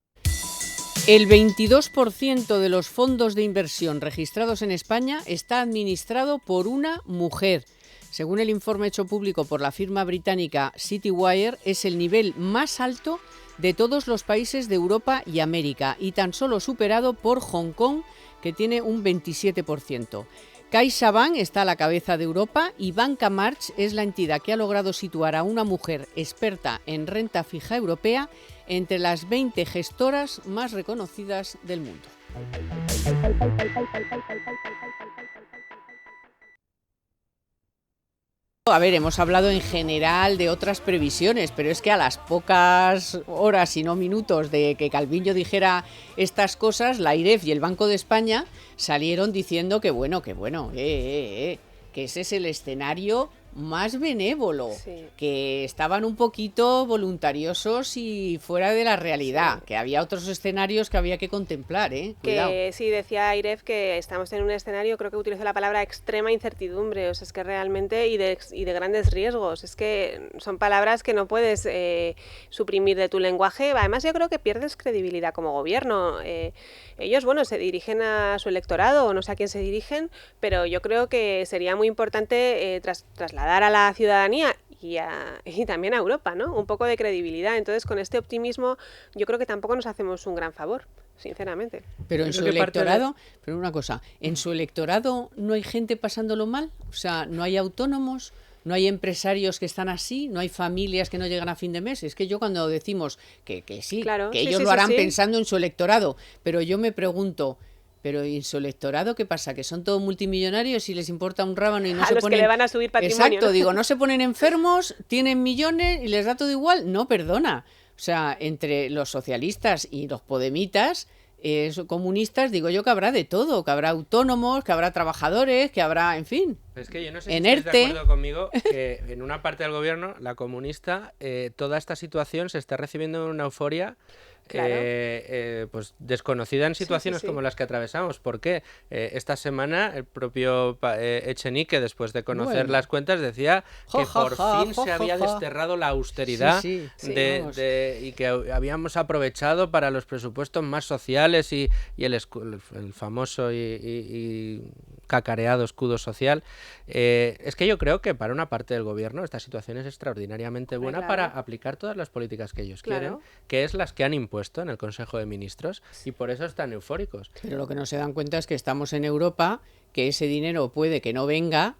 A: El 22% de los fondos de inversión registrados en España está administrado por una mujer. Según el informe hecho público por la firma británica Citywire, es el nivel más alto de todos los países de Europa y América, y tan solo superado por Hong Kong, que tiene un 27%. CaixaBank está a la cabeza de Europa y Banca March es la entidad que ha logrado situar a una mujer experta en renta fija europea entre las 20 gestoras más reconocidas del mundo. A ver, hemos hablado en general de otras previsiones, pero es que a las pocas horas y no minutos de que Calviño dijera estas cosas, la AIREF y el Banco de España salieron diciendo que ese es el escenario más benévolo,
C: Sí.
A: que estaban un poquito voluntariosos y fuera de la realidad,
C: Sí.
A: que había otros escenarios que había que contemplar, Cuidado.
C: Que sí, decía Airef que estamos en un escenario, creo que utilizó la palabra extrema incertidumbre, o sea, es que realmente, y de grandes riesgos, es que son palabras que no puedes suprimir de tu lenguaje. Además, yo creo que pierdes credibilidad como gobierno. Ellos, bueno, se dirigen a su electorado, o no sé a quién se dirigen, pero yo creo que sería muy importante trasladar a la ciudadanía y también a Europa, ¿no? Un poco de credibilidad. Entonces, con este optimismo, yo creo que tampoco nos hacemos un gran favor, sinceramente.
A: Pero en su electorado, pero una cosa, ¿en su electorado no hay gente pasándolo mal? O sea, ¿no hay autónomos? ¿No hay empresarios que están así? ¿No hay familias que no llegan a fin de mes? Es que yo cuando decimos que sí,
C: Claro,
A: que
C: sí,
A: ellos
C: sí,
A: lo
C: sí,
A: harán
C: sí.
A: pensando en su electorado, pero yo me pregunto, ¿pero en su electorado qué pasa? ¿Que son todos multimillonarios y les importa un rábano y no
C: A
A: se
C: los
A: ponen...
C: que le van a subir patrimonio,
A: Exacto,
C: ¿no?
A: digo, no se ponen enfermos, tienen millones y les da todo igual? No, perdona. O sea, entre los socialistas y los podemitas, comunistas, digo yo que habrá de todo, que habrá autónomos, que habrá trabajadores, que habrá, en fin.
D: Es que yo no sé si
A: En
D: estáis de
A: ERTE.
D: acuerdo conmigo que en una parte del gobierno, la comunista, toda esta situación se está recibiendo en una euforia
C: Claro.
D: pues desconocida en situaciones
C: sí.
D: como las que atravesamos. ¿Por qué? Esta semana el propio Echenique, después de conocer
A: Bueno.
D: las cuentas, decía que por fin
A: Ja,
D: se
A: ja,
D: había
A: ja.
D: desterrado la austeridad
A: Sí, vamos.
D: y que habíamos aprovechado para los presupuestos más sociales y el famoso y cacareado escudo social. Es que yo creo que para una parte del gobierno esta situación es extraordinariamente buena
C: claro.
D: para aplicar todas las políticas que ellos
C: Claro.
D: quieren, que es las que han impuesto en el Consejo de Ministros, y por eso están eufóricos.
A: Pero lo que no se dan cuenta es que estamos en Europa, que ese dinero puede que no venga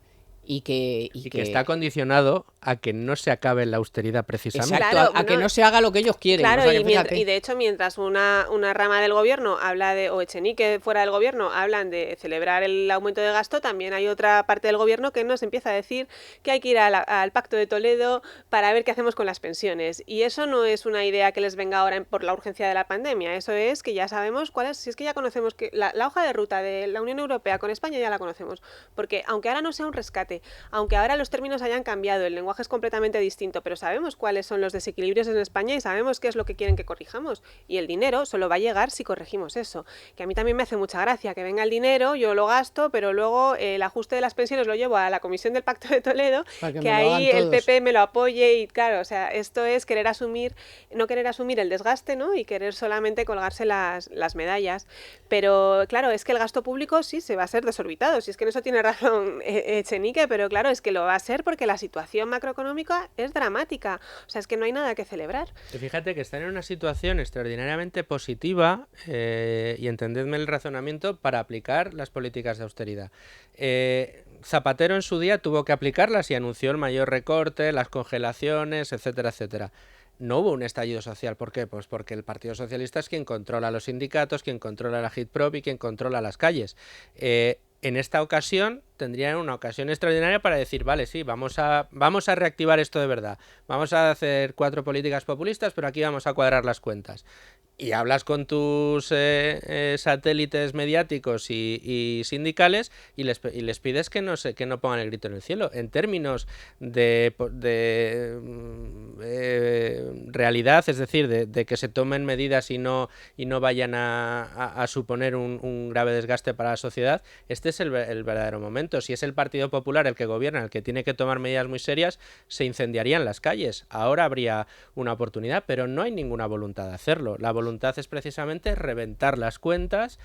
A: y que
D: está condicionado a que no se acabe la austeridad precisamente.
A: Exacto,
C: Claro,
A: a que
C: bueno,
A: no se haga lo que ellos quieren.
C: Claro,
A: o sea, que
C: y,
A: fíjate.
C: y de hecho, mientras una rama del gobierno habla de, o Echenique fuera del gobierno, hablan de celebrar el aumento de gasto, también hay otra parte del gobierno que nos empieza a decir que hay que ir al Pacto de Toledo para ver qué hacemos con las pensiones. Y eso no es una idea que les venga ahora por la urgencia de la pandemia, eso es que ya sabemos cuál es, si es que ya conocemos que la hoja de ruta de la Unión Europea con España ya la conocemos, porque aunque ahora no sea un rescate, aunque ahora los términos hayan cambiado, el lenguaje es completamente distinto, pero sabemos cuáles son los desequilibrios en España y sabemos qué es lo que quieren que corrijamos. Y el dinero solo va a llegar si corregimos eso. Que a mí también me hace mucha gracia que venga el dinero, yo lo gasto, pero luego el ajuste de las pensiones lo llevo a la Comisión del Pacto de Toledo,
A: Para que
C: que
A: me lo hagan
C: ahí el
A: todos.
C: PP me lo apoye y claro, o sea, esto es no querer asumir el desgaste, ¿no? Y querer solamente colgarse las medallas. Pero claro, es que el gasto público sí se va a ser desorbitado, si es que en eso tiene razón Echenique, pero claro, es que lo va a ser porque la situación macroeconómica es dramática. O sea, es que no hay nada que celebrar.
D: Y fíjate que están en una situación extraordinariamente positiva, y entendedme el razonamiento, para aplicar las políticas de austeridad. Zapatero en su día tuvo que aplicarlas y anunció el mayor recorte, las congelaciones, etcétera, etcétera. No hubo un estallido social. ¿Por qué? Pues porque el Partido Socialista es quien controla los sindicatos, quien controla la Agitprop y quien controla las calles. En esta ocasión tendrían una ocasión extraordinaria para decir, vale, sí, vamos a reactivar esto de verdad. Vamos a hacer 4 políticas populistas, pero aquí vamos a cuadrar las cuentas. Y hablas con tus satélites mediáticos y sindicales y les pides que no pongan el grito en el cielo. En términos de realidad, es decir, de que se tomen medidas y no vayan a suponer un grave desgaste para la sociedad, este es el verdadero momento. Si es el Partido Popular el que gobierna, el que tiene que tomar medidas muy serias, se incendiarían las calles. Ahora habría una oportunidad, pero no hay ninguna voluntad de hacerlo. La voluntad es precisamente reventar las cuentas,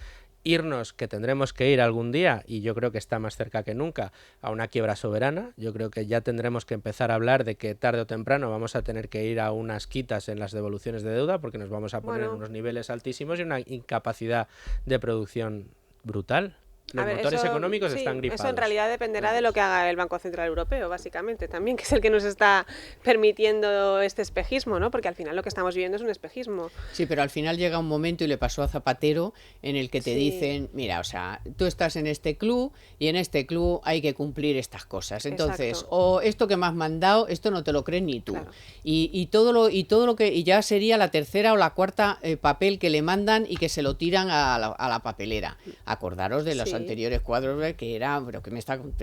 D: irnos, que tendremos que ir algún día, y yo creo que está más cerca que nunca, a una quiebra soberana. Yo creo que ya tendremos que empezar a hablar de que tarde o temprano vamos a tener que ir a unas quitas en las devoluciones de deuda, porque nos vamos a poner en unos niveles altísimos y una incapacidad de producción brutal. Los motores económicos están gripados.
C: Eso en realidad dependerá de lo que haga el Banco Central Europeo, básicamente, también, que es el que nos está permitiendo este espejismo, ¿no? Porque al final lo que estamos viviendo es un espejismo.
A: Sí, pero al final llega un momento, y le pasó a Zapatero, en el que te
C: Sí.
A: dicen, mira, o sea, tú estás en este club y en este club hay que cumplir estas cosas. Entonces,
C: Exacto.
A: o esto que me has mandado, esto no te lo crees ni tú.
C: Claro.
A: Y todo lo que, y ya sería la tercera o la cuarta papel que le mandan y que se lo tiran a la papelera. Acordaros de los
C: Sí.
A: anteriores cuadros que era, pero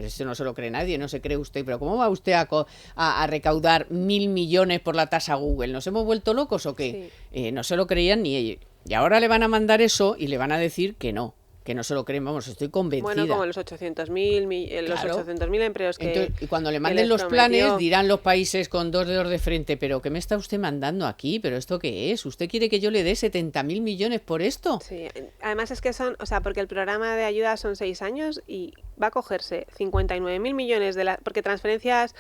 A: eso no se lo cree nadie, no se cree usted, pero ¿cómo va usted a recaudar 1.000 millones por la tasa Google? ¿Nos hemos vuelto locos o qué? No se lo creían ni ellos. Y ahora le van a mandar eso y le van a decir que no se lo creen, vamos, estoy convencida.
C: Bueno, como los 800.000 empleos que
A: Entonces, y cuando le
C: que
A: manden
C: les
A: los
C: prometió.
A: planes, dirán los países con 2 dedos de frente, pero ¿qué me está usted mandando aquí? ¿Pero esto qué es? ¿Usted quiere que yo le dé 70.000 millones por esto?
C: Sí, además es que son, o sea, porque el programa de ayuda son 6 años y va a cogerse 59.000 millones porque transferencias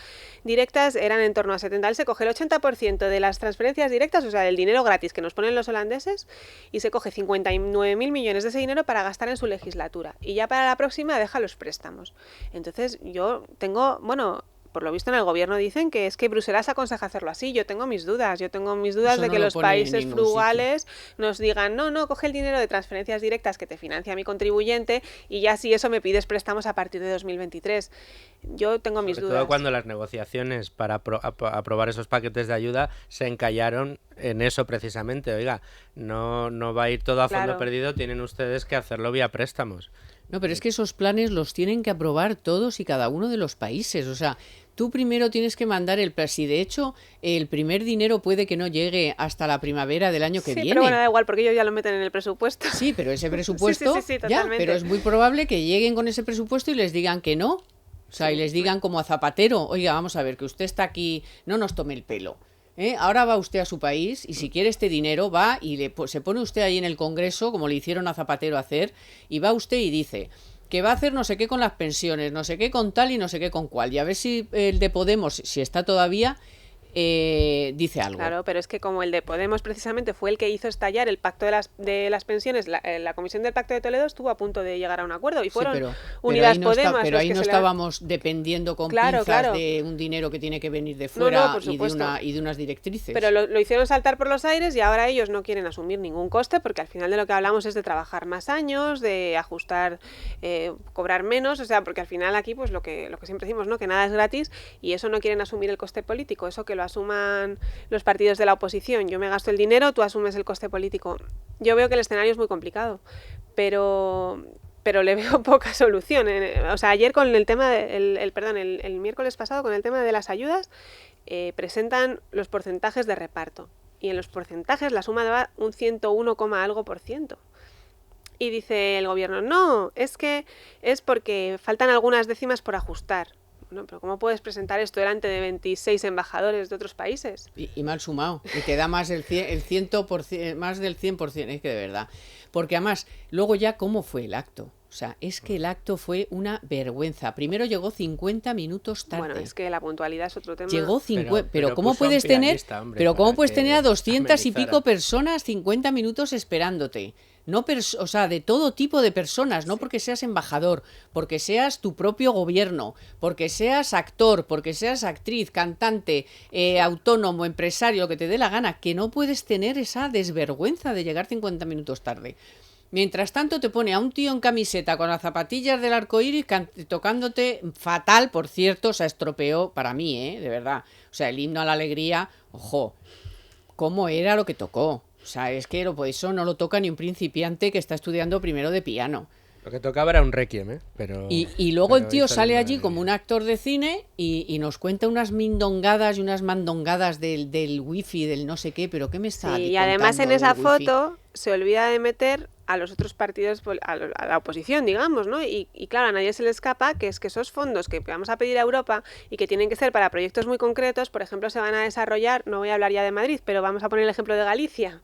C: directas eran en torno a 70. Él se coge el 80% de las transferencias directas, o sea, del dinero gratis que nos ponen los holandeses, y se coge 59.000 millones de ese dinero para gastar en su legislatura. Y ya para la próxima deja los préstamos. Entonces yo tengo, bueno, por lo visto en el gobierno dicen que es que Bruselas aconseja hacerlo así. Yo tengo mis dudas de
A: Eso
C: que
A: no lo
C: los
A: pone en
C: países
A: ningún
C: frugales nos digan, no, coge el dinero de transferencias directas que te financia mi contribuyente y ya si eso me pides préstamos a partir de 2023. Yo tengo mis
D: Sobre
C: dudas.
D: todo cuando las negociaciones para aprobar esos paquetes de ayuda se encallaron en eso precisamente. Oiga, no va a ir todo a fondo
C: Claro.
D: perdido, tienen ustedes que hacerlo vía préstamos.
A: No, pero es que esos planes los tienen que aprobar todos y cada uno de los países. O sea, tú primero tienes que mandar el plan. Si de hecho el primer dinero puede que no llegue hasta la primavera del año que
C: Sí,
A: viene.
C: pero bueno, da igual, porque ellos ya lo meten en el presupuesto.
A: Sí, pero ese presupuesto,
C: Sí,
A: ya,
C: totalmente.
A: pero es muy probable que lleguen con ese presupuesto y les digan que no. O sea, y les digan como a Zapatero, oiga, vamos a ver, que usted está aquí, no nos tome el pelo. Ahora va usted a su país y si quiere este dinero va y se pone usted ahí en el Congreso, como le hicieron a Zapatero hacer, y va usted y dice que va a hacer no sé qué con las pensiones, no sé qué con tal y no sé qué con cual. Y a ver si el de Podemos, si está todavía, dice algo.
C: Claro, pero es que como el de Podemos precisamente fue el que hizo estallar el pacto de las pensiones, la comisión del Pacto de Toledo estuvo a punto de llegar a un acuerdo y fueron
A: Sí,
C: Unidas
A: ahí no
C: Podemos.
A: pero
C: los
A: ahí
C: que
A: no
C: se la-
A: estábamos dependiendo con
C: Claro,
A: pinzas
C: claro.
A: de un dinero que tiene que venir de
C: No,
A: fuera
C: por
A: y
C: supuesto.
A: de unas directrices.
C: Pero lo hicieron saltar por los aires y ahora ellos no quieren asumir ningún coste porque al final de lo que hablamos es de trabajar más años, de ajustar, cobrar menos, o sea, porque al final aquí pues lo que siempre decimos, ¿no? Que nada es gratis y eso no quieren asumir el coste político, eso que lo asuman los partidos de la oposición. Yo me gasto el dinero, tú asumes el coste político. Yo veo que el escenario es muy complicado, pero le veo poca solución. O sea, ayer con el tema, el miércoles pasado con el tema de las ayudas, presentan los porcentajes de reparto. Y en los porcentajes la suma daba un 101, algo por ciento. Y dice el gobierno, no, es que es porque faltan algunas décimas por ajustar. No, pero ¿cómo puedes presentar esto delante de 26 embajadores de otros países?
A: Y mal sumado. Y te da más el 100%, más del 100%. Es que de verdad. Porque además, luego ya, ¿cómo fue el acto? O sea, es que el acto fue una vergüenza. Primero llegó 50 minutos tarde.
C: Bueno, es que la puntualidad es otro tema.
A: Llegó 50, pero ¿cómo
D: puso a un
A: puedes tener,
D: pianista, hombre,
A: pero cómo
D: para
A: puedes
D: que
A: tener a 200 y
D: amenizara.
A: pico personas 50 minutos esperándote? No o sea, de todo tipo de personas, no porque seas embajador, porque seas tu propio gobierno, porque seas actor, porque seas actriz, cantante, autónomo, empresario, lo que te dé la gana, que no puedes tener esa desvergüenza de llegar 50 minutos tarde. Mientras tanto te pone a un tío en camiseta con las zapatillas del arco iris tocándote fatal, por cierto, o sea, estropeó para mí, de verdad. O sea, el himno a la alegría, ojo, cómo era lo que tocó. O sea, es que eso no lo toca ni un principiante que está estudiando primero de piano.
D: Lo que tocaba era un requiem, ¿eh? Pero,
A: Y luego el tío
D: hizo
A: sale
D: una
A: allí
D: alegría.
A: como un actor de cine y nos cuenta unas mindongadas y unas mandongadas del wifi, del no sé qué, pero ¿qué me está
C: Sí, y además en
A: contando
C: esa
A: del wifi?
C: foto se olvida de meter a los otros partidos, a la oposición, digamos, ¿no? Y claro, a nadie se le escapa que es que esos fondos que vamos a pedir a Europa y que tienen que ser para proyectos muy concretos, por ejemplo, se van a desarrollar, no voy a hablar ya de Madrid, pero vamos a poner el ejemplo de Galicia.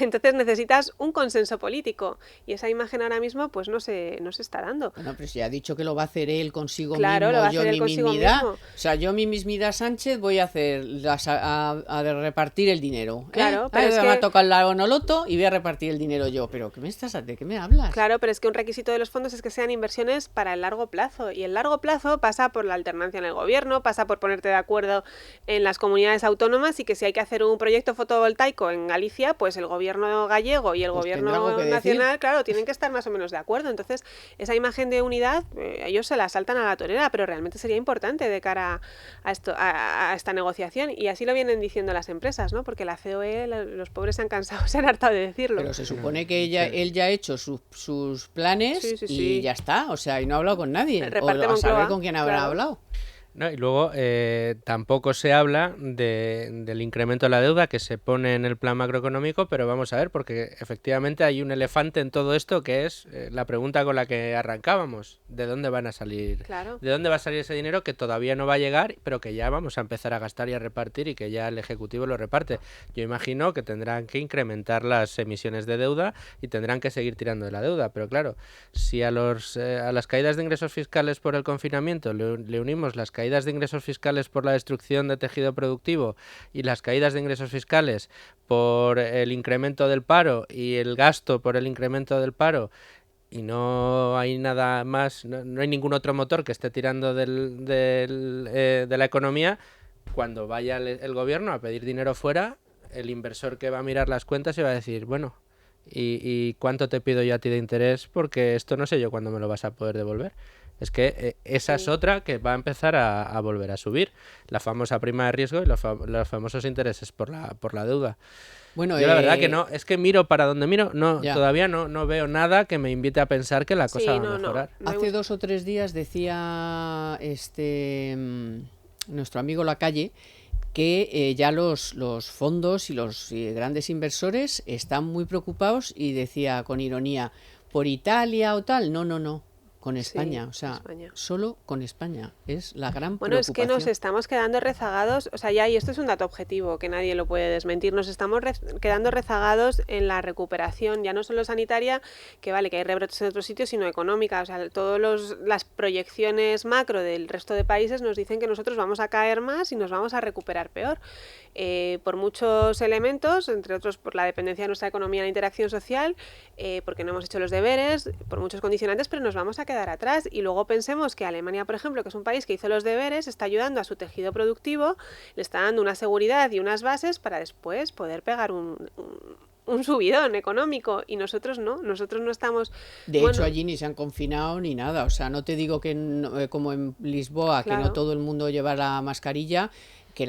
C: Entonces necesitas un consenso político y esa imagen ahora mismo pues no se está dando.
A: Bueno, pero si ha dicho que lo va a hacer él consigo
C: Claro,
A: mismo,
C: lo va a
A: yo
C: hacer él
A: mi
C: consigo
A: mismidad.
C: mismo.
A: O sea, yo mi mismidad Sánchez voy a hacer a repartir el dinero.
C: Claro, pero es
A: me
C: que-
A: va a tocar la Bonoloto y voy a repartir el dinero yo. Pero ¿de qué me hablas?
C: Claro, pero es que un requisito de los fondos es que sean inversiones para el largo plazo. Y el largo plazo pasa por la alternancia en el gobierno, pasa por ponerte de acuerdo en las comunidades autónomas y que si hay que hacer un proyecto fotovoltaico en Galicia, pues el gobierno gallego y el
A: Pues tendrá algo
C: gobierno
A: que
C: nacional,
A: decir.
C: claro, tienen que estar más o menos de acuerdo. Entonces, esa imagen de unidad, ellos se la saltan a la torera, pero realmente sería importante de cara a esta negociación. Y así lo vienen diciendo las empresas, ¿no? Porque la COE, los pobres se han cansado, se han hartado de decirlo.
A: Pero se supone que él ya ha hecho sus planes
C: Sí, sí,
A: y
C: sí.
A: ya está. O sea, y no ha hablado con nadie.
C: Reparte
A: O a saber
C: Moncloa,
A: con quién habrá
C: claro.
A: hablado.
D: No, y luego tampoco se habla del incremento de la deuda que se pone en el plan macroeconómico, pero vamos a ver, porque efectivamente hay un elefante en todo esto que es la pregunta con la que arrancábamos. ¿De dónde van a salir?
C: Claro.
D: ¿De dónde va a salir ese dinero que todavía no va a llegar, pero que ya vamos a empezar a gastar y a repartir y que ya el Ejecutivo lo reparte? Yo imagino que tendrán que incrementar las emisiones de deuda y tendrán que seguir tirando de la deuda, pero claro, si a las caídas de ingresos fiscales por el confinamiento le unimos las caídas de ingresos fiscales por la destrucción de tejido productivo y las caídas de ingresos fiscales por el incremento del paro y el gasto por el incremento del paro, y no hay nada más, no hay ningún otro motor que esté tirando de la economía, cuando vaya el gobierno a pedir dinero fuera, el inversor que va a mirar las cuentas y va a decir, bueno, ¿y cuánto te pido yo a ti de interés? Porque esto no sé yo cuándo me lo vas a poder devolver. Es que esa es otra que va a empezar a volver a subir, la famosa prima de riesgo y los famosos intereses por la deuda.
A: Bueno,
D: yo la verdad que no, es que miro para donde miro,
A: Ya.
D: todavía no veo nada que me invite a pensar que la cosa va a mejorar.
A: Hace 2 o 3 días decía nuestro amigo Lacalle que ya los fondos y los grandes inversores están muy preocupados, y decía con ironía, ¿por Italia o tal? No, con España,
C: Sí,
A: o sea,
C: España.
A: solo con España. Es la gran
C: Bueno, es que
A: preocupación.
C: nos estamos quedando rezagados, o sea, y esto es un dato objetivo que nadie lo puede desmentir, nos estamos quedando rezagados en la recuperación, ya no solo sanitaria, que vale, que hay rebrotes en otros sitios, sino económica, o sea, todas las proyecciones macro del resto de países nos dicen que nosotros vamos a caer más y nos vamos a recuperar peor. Por muchos elementos, entre otros por la dependencia de nuestra economía en la interacción social, porque no hemos hecho los deberes, por muchos condicionantes, pero nos vamos a quedar atrás. Y luego pensemos que Alemania, por ejemplo, que es un país que hizo los deberes, está ayudando a su tejido productivo, le está dando una seguridad y unas bases para después poder pegar un subidón económico, y nosotros no estamos...
A: De hecho, allí ni se han confinado ni nada. O sea, no te digo que como en Lisboa, que no
C: Claro.
A: todo el mundo lleva la mascarilla, que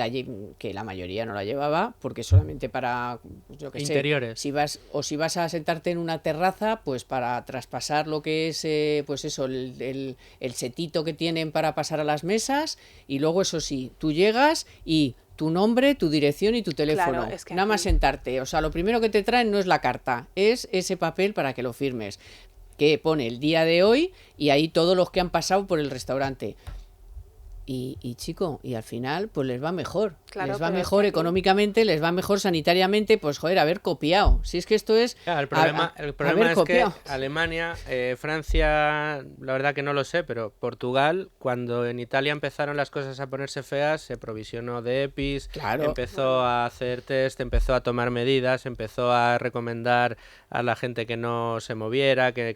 A: la mayoría no la llevaba, porque solamente para, yo qué sé,
D: Interiores.
A: si vas a sentarte en una terraza, pues para traspasar lo que es, pues eso, el setito que tienen para pasar a las mesas, y luego eso sí, tú llegas y tu nombre, tu dirección y tu teléfono.
C: Claro, es que
A: nada más
C: aquí-
A: sentarte. O sea, lo primero que te traen no es la carta, es ese papel para que lo firmes, que pone el día de hoy y ahí todos los que han pasado por el restaurante. Y chico, y al final pues les va mejor,
C: Claro,
A: les va
C: pero es
A: mejor
C: que aquí-
A: económicamente, les va mejor sanitariamente, pues joder, haber copiado. Si es que esto es
D: Claro, el problema
A: haber
D: es
A: copiado.
D: que Alemania, Francia, la verdad que no lo sé, pero Portugal, cuando en Italia empezaron las cosas a ponerse feas, se provisionó de EPIs,
A: Claro.
D: empezó a hacer test, empezó a tomar medidas, empezó a recomendar a la gente que no se moviera, que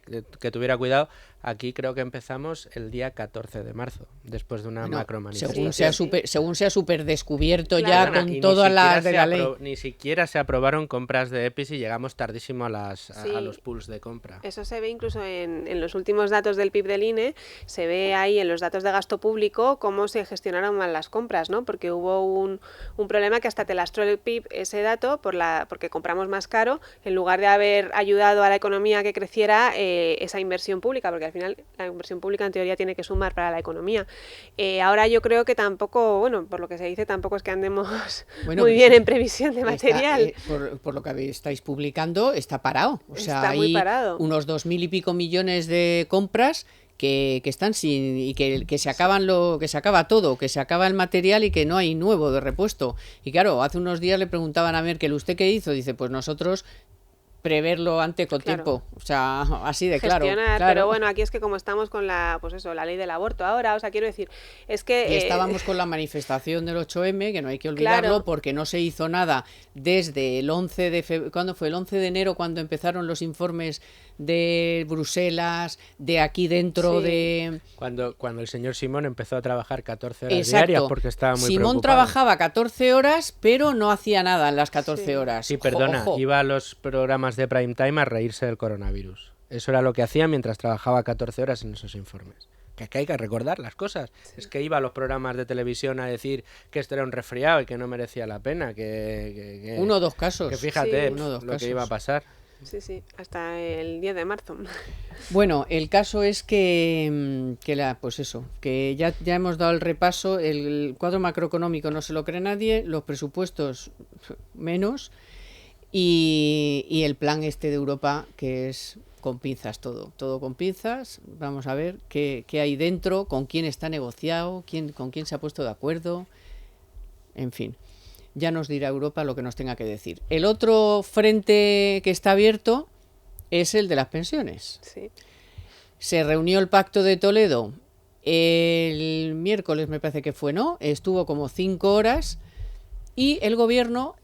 D: tuviera cuidado. Aquí creo que empezamos el día 14 de marzo, después de una
A: Bueno,
D: macro manifestación.
A: según sea súper descubierto
C: Claro.
A: ya
C: Perdona,
A: con
D: Y
A: todas las de la ley.
D: Ni siquiera se aprobaron compras de EPIs y llegamos tardísimo a
C: Sí.
D: los pools de compra.
C: Eso se ve incluso en los últimos datos del PIB del INE, se ve ahí en los datos de gasto público cómo se gestionaron mal las compras, ¿no? Porque hubo un problema que hasta te lastró el PIB ese dato porque compramos más caro, en lugar de haber ayudado a la economía a que creciera esa inversión pública, porque al final la inversión pública en teoría tiene que sumar para la economía. Ahora yo creo que tampoco, bueno, por lo que se dice, tampoco es que andemos
A: Bueno,
C: muy
A: pues
C: bien en previsión de
A: Está,
C: material.
A: por lo que estáis publicando, está parado. O sea,
C: Está muy
A: hay
C: parado.
A: unos 2.000 y pico millones de compras que están sin, y que se acaban que se acaba todo, que se acaba el material y que no hay nuevo de repuesto. Y claro, hace unos días le preguntaban a Merkel, ¿usted qué hizo? Dice, pues nosotros preverlo antes con
C: Claro.
A: tiempo. O sea, así de claro.
C: Gestionar,
A: claro.
C: pero bueno, aquí es que como estamos con la ley del aborto ahora, o sea, quiero decir, es que...
A: Y estábamos con la manifestación del 8M, que no hay que olvidarlo,
C: Claro.
A: porque no se hizo nada desde el 11 de febrero, ¿cuándo fue? El 11 de enero, cuando empezaron los informes de Bruselas, de aquí dentro
C: Sí.
A: de...
D: Cuando el señor Simón empezó a trabajar 14 horas
A: Exacto.
D: diarias porque estaba muy
A: Simón
D: preocupado.
A: trabajaba 14 horas, pero no hacía nada en las 14
C: Sí.
A: horas.
D: Sí, perdona,
A: Ojo.
D: iba a los programas de prime time a reírse del coronavirus. Eso era lo que hacía mientras trabajaba 14 horas en esos informes. Que hay que recordar las cosas. Es que iba a los programas de televisión a decir que esto era un resfriado y que no merecía la pena, que
A: 1 o 2 casos.
D: que fíjate
C: Sí.
A: 1 o 2
D: lo
A: casos.
D: que iba a pasar.
C: Sí, hasta el 10 de marzo.
A: Bueno, el caso es que pues eso, que ya hemos dado el repaso, el cuadro macroeconómico no se lo cree nadie, los presupuestos menos, y el plan este de Europa, que es con pinzas todo con pinzas. Vamos a ver qué hay dentro, con quién está negociado, con quién se ha puesto de acuerdo, en fin. Ya nos dirá Europa lo que nos tenga que decir. El otro frente que está abierto es el de las pensiones.
C: Sí.
A: Se reunió el Pacto de Toledo el miércoles, me parece que fue, ¿no? Estuvo como 5 horas y el gobierno,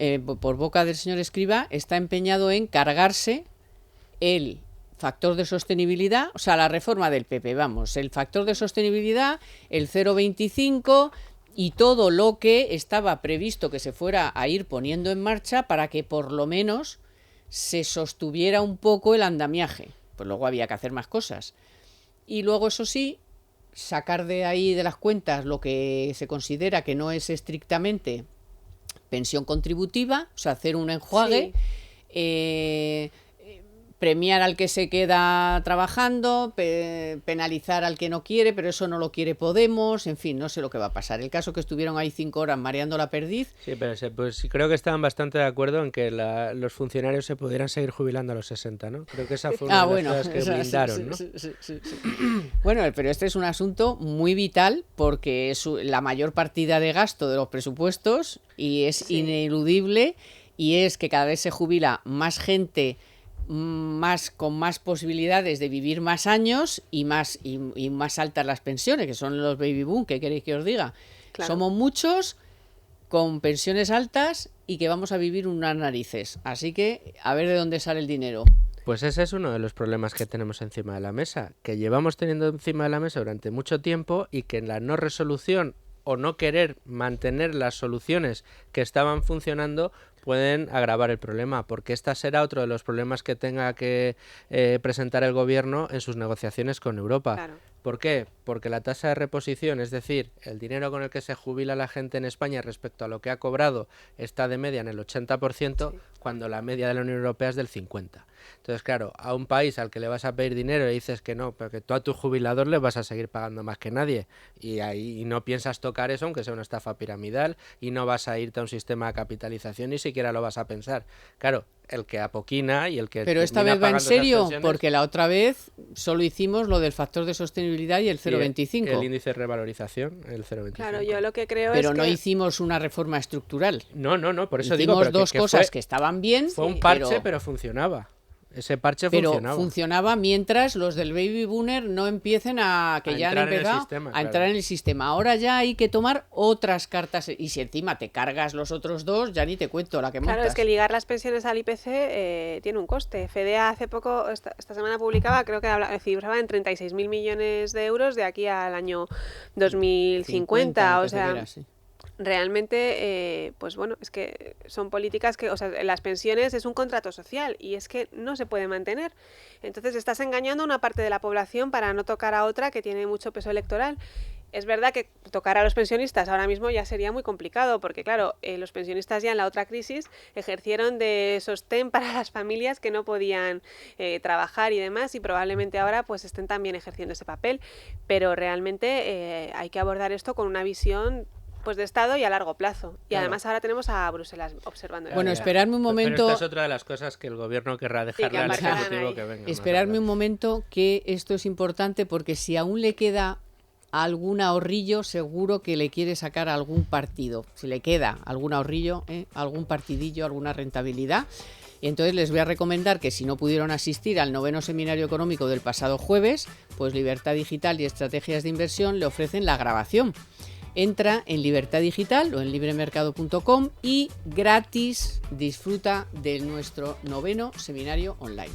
A: por boca del señor Escrivá, está empeñado en cargarse el factor de sostenibilidad, o sea, la reforma del PP, vamos, el factor de sostenibilidad, el 0,25... y todo lo que estaba previsto que se fuera a ir poniendo en marcha para que por lo menos se sostuviera un poco el andamiaje. Pues luego había que hacer más cosas. Y luego, eso sí, sacar de ahí de las cuentas lo que se considera que no es estrictamente pensión contributiva, o sea, hacer un enjuague, premiar al que se queda trabajando, penalizar al que no quiere, pero eso no lo quiere Podemos, en fin, no sé lo que va a pasar. El caso que estuvieron ahí 5 horas mareando la perdiz.
D: Sí, pero pues creo que estaban bastante de acuerdo en que los funcionarios se pudieran seguir jubilando a los 60, ¿no? Creo que esa fue una de las cosas que blindaron, ¿no?
A: Sí. Bueno, pero este es un asunto muy vital porque es la mayor partida de gasto de los presupuestos y es ineludible, y es que cada vez se jubila más gente con más posibilidades de vivir más años y más altas las pensiones, que son los baby boom, ¿qué queréis que os diga? Claro. Somos muchos con pensiones altas y que vamos a vivir unas narices, así que a ver de dónde sale el dinero.
D: Pues ese es uno de los problemas que tenemos encima de la mesa, que llevamos teniendo encima de la mesa durante mucho tiempo, y que en la no resolución o no querer mantener las soluciones que estaban funcionando pueden agravar el problema, porque este será otro de los problemas que tenga que presentar el gobierno en sus negociaciones con Europa.
C: Claro.
D: ¿Por qué? Porque la tasa de reposición, es decir, el dinero con el que se jubila la gente en España respecto a lo que ha cobrado, está de media en el 80%, cuando la media de la Unión Europea es del 50%. Entonces, claro, a un país al que le vas a pedir dinero y dices que no, pero que tú a tu jubilador le vas a seguir pagando más que nadie, y ahí no piensas tocar eso, aunque sea una estafa piramidal, y no vas a irte a un sistema de capitalización, ni siquiera lo vas a pensar. Claro, el que apoquina y el que...
A: Pero esta vez va en serio, porque la otra vez solo hicimos lo del factor de sostenibilidad y el 0,25.
D: El índice de revalorización, el 0,25.
C: Claro, yo lo que creo
A: pero
C: es
A: no
C: que...
A: hicimos una reforma estructural.
D: No, por eso
A: hicimos
D: digo...
A: dos cosas que estaban bien.
D: Fue un parche, pero funcionaba. Ese parche funcionaba.
A: Pero funcionaba mientras los del baby boomer no empiecen a ya han empezado a entrar en el sistema. Ahora ya hay que tomar otras cartas, y si encima te cargas los otros dos, ya ni te cuento la que montas.
C: Claro, es que ligar las pensiones al IPC tiene un coste. FDA hace poco, esta semana publicaba, creo que cifraba en 36.000 millones de euros de aquí al año 2050, o sea... Realmente, pues bueno, es que son políticas que, o sea, las pensiones es un contrato social y es que no se puede mantener. Entonces estás engañando a una parte de la población para no tocar a otra que tiene mucho peso electoral. Es verdad que tocar a los pensionistas ahora mismo ya sería muy complicado porque, claro, los pensionistas ya en la otra crisis ejercieron de sostén para las familias que no podían trabajar y demás, y probablemente ahora pues estén también ejerciendo ese papel. Pero realmente hay que abordar esto con una visión pues de Estado y a largo plazo. Y además ahora tenemos a Bruselas observando.
A: Bueno, esperadme un momento.
D: Pero esta es otra de las cosas que el gobierno querrá dejarle al Ejecutivo que venga.
A: Esperadme un momento, que esto es importante, porque si aún le queda algún ahorrillo, seguro que le quiere sacar a algún partido. Si le queda algún ahorrillo, algún partidillo, alguna rentabilidad. Y entonces les voy a recomendar que si no pudieron asistir al 9º seminario económico del pasado jueves, pues Libertad Digital y Estrategias de Inversión le ofrecen la grabación. Entra en Libertad Digital o en libremercado.com y gratis disfruta de nuestro 9º seminario online.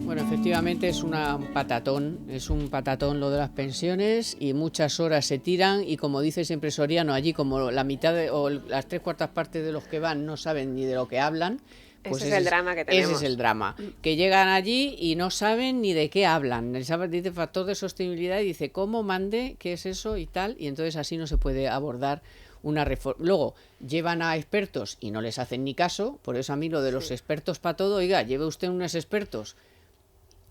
A: Bueno, efectivamente es un patatón lo de las pensiones, y muchas horas se tiran, y como dice siempre Soriano, allí como la mitad o las 3/4 partes de los que van no saben ni de lo que hablan. Pues
C: ese es el drama que tenemos.
A: Ese es el drama, que llegan allí y no saben ni de qué hablan. Dice factor de sostenibilidad y dice cómo mande, qué es eso y tal, y entonces así no se puede abordar una reforma. Luego llevan a expertos y no les hacen ni caso, por eso a mí lo de los expertos para todo, oiga, lleve usted unos expertos,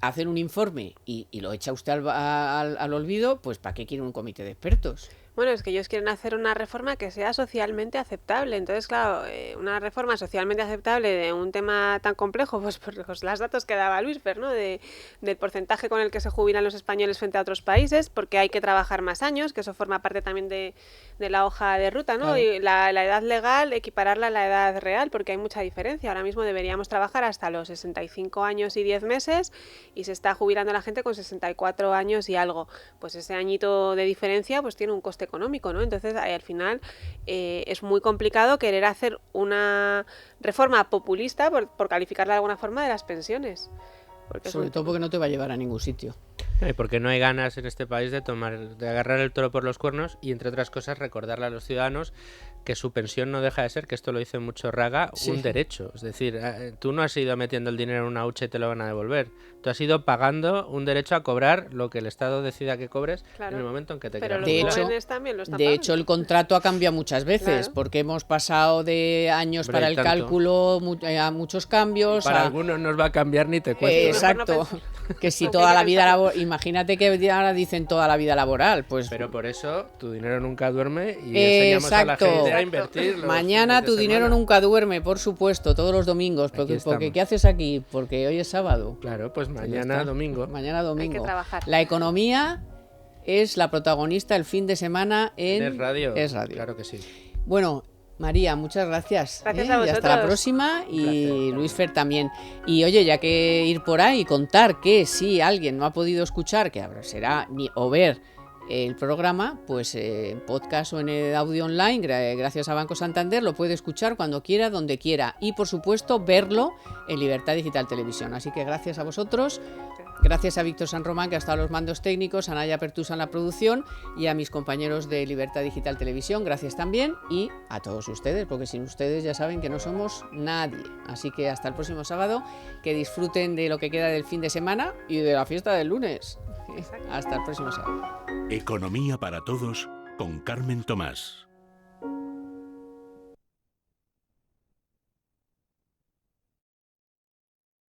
A: hacen un informe y lo echa usted al olvido, pues ¿para qué quiere un comité de expertos?
C: Bueno, es que ellos quieren hacer una reforma que sea socialmente aceptable. Entonces, claro, una reforma socialmente aceptable de un tema tan complejo, pues por los datos que daba Luisfer, ¿no? Del porcentaje con el que se jubilan los españoles frente a otros países, porque hay que trabajar más años, que eso forma parte también de la hoja de ruta, ¿no?
A: Claro.
C: Y la edad legal, equipararla a la edad real, porque hay mucha diferencia. Ahora mismo deberíamos trabajar hasta los 65 años y 10 meses y se está jubilando la gente con 64 años y algo. Pues ese añito de diferencia pues tiene un coste económico, ¿no? Entonces al final es muy complicado querer hacer una reforma populista, por calificarla de alguna forma, de las pensiones.
A: Sobre todo porque no te va a llevar a ningún sitio.
D: Y porque no hay ganas en este país de agarrar el toro por los cuernos y, entre otras cosas, recordarle a los ciudadanos que su pensión no deja de ser, que esto lo dice mucho Raga, un derecho. Es decir, tú no has ido metiendo el dinero en una hucha y te lo van a devolver. Tú has ido pagando un derecho a cobrar lo que el Estado decida que cobres en el momento en que te quieras.
A: De hecho, el contrato ha cambiado muchas veces, porque hemos pasado de años para el cálculo a muchos cambios.
D: Para algunos nos va a cambiar ni te cuento.
A: Exacto. Que si toda la vida laboral, imagínate que ahora dicen toda la vida laboral, pues.
D: Pero por eso tu dinero nunca duerme y enseñamos a la gente a invertir.
A: Mañana tu dinero nunca duerme, por supuesto, todos los domingos. Porque ¿qué haces aquí? Porque hoy es sábado.
D: Claro, pues mañana domingo.
A: Mañana domingo.
C: Hay que trabajar.
A: La economía es la protagonista el fin de semana en
D: Es Radio.
A: Es Radio.
D: Claro que sí.
A: Bueno, María, muchas gracias.
C: Gracias a
A: Y
C: vosotros.
A: hasta la próxima. Y Luisfer también. Y oye, ya que ir por ahí y contar que si alguien no ha podido escuchar, que será o ver el programa, pues en podcast o en el audio online, gracias a Banco Santander, lo puede escuchar cuando quiera, donde quiera. Y por supuesto, verlo en Libertad Digital Televisión. Así que gracias a vosotros. Gracias a Víctor San Román, que ha estado a los mandos técnicos, a Naya Pertusa en la producción y a mis compañeros de Libertad Digital Televisión, gracias también, y a todos ustedes, porque sin ustedes ya saben que no somos nadie. Así que hasta el próximo sábado, que disfruten de lo que queda del fin de semana y de la fiesta del lunes. Hasta el próximo sábado.
B: Economía para todos con Carmen Tomás.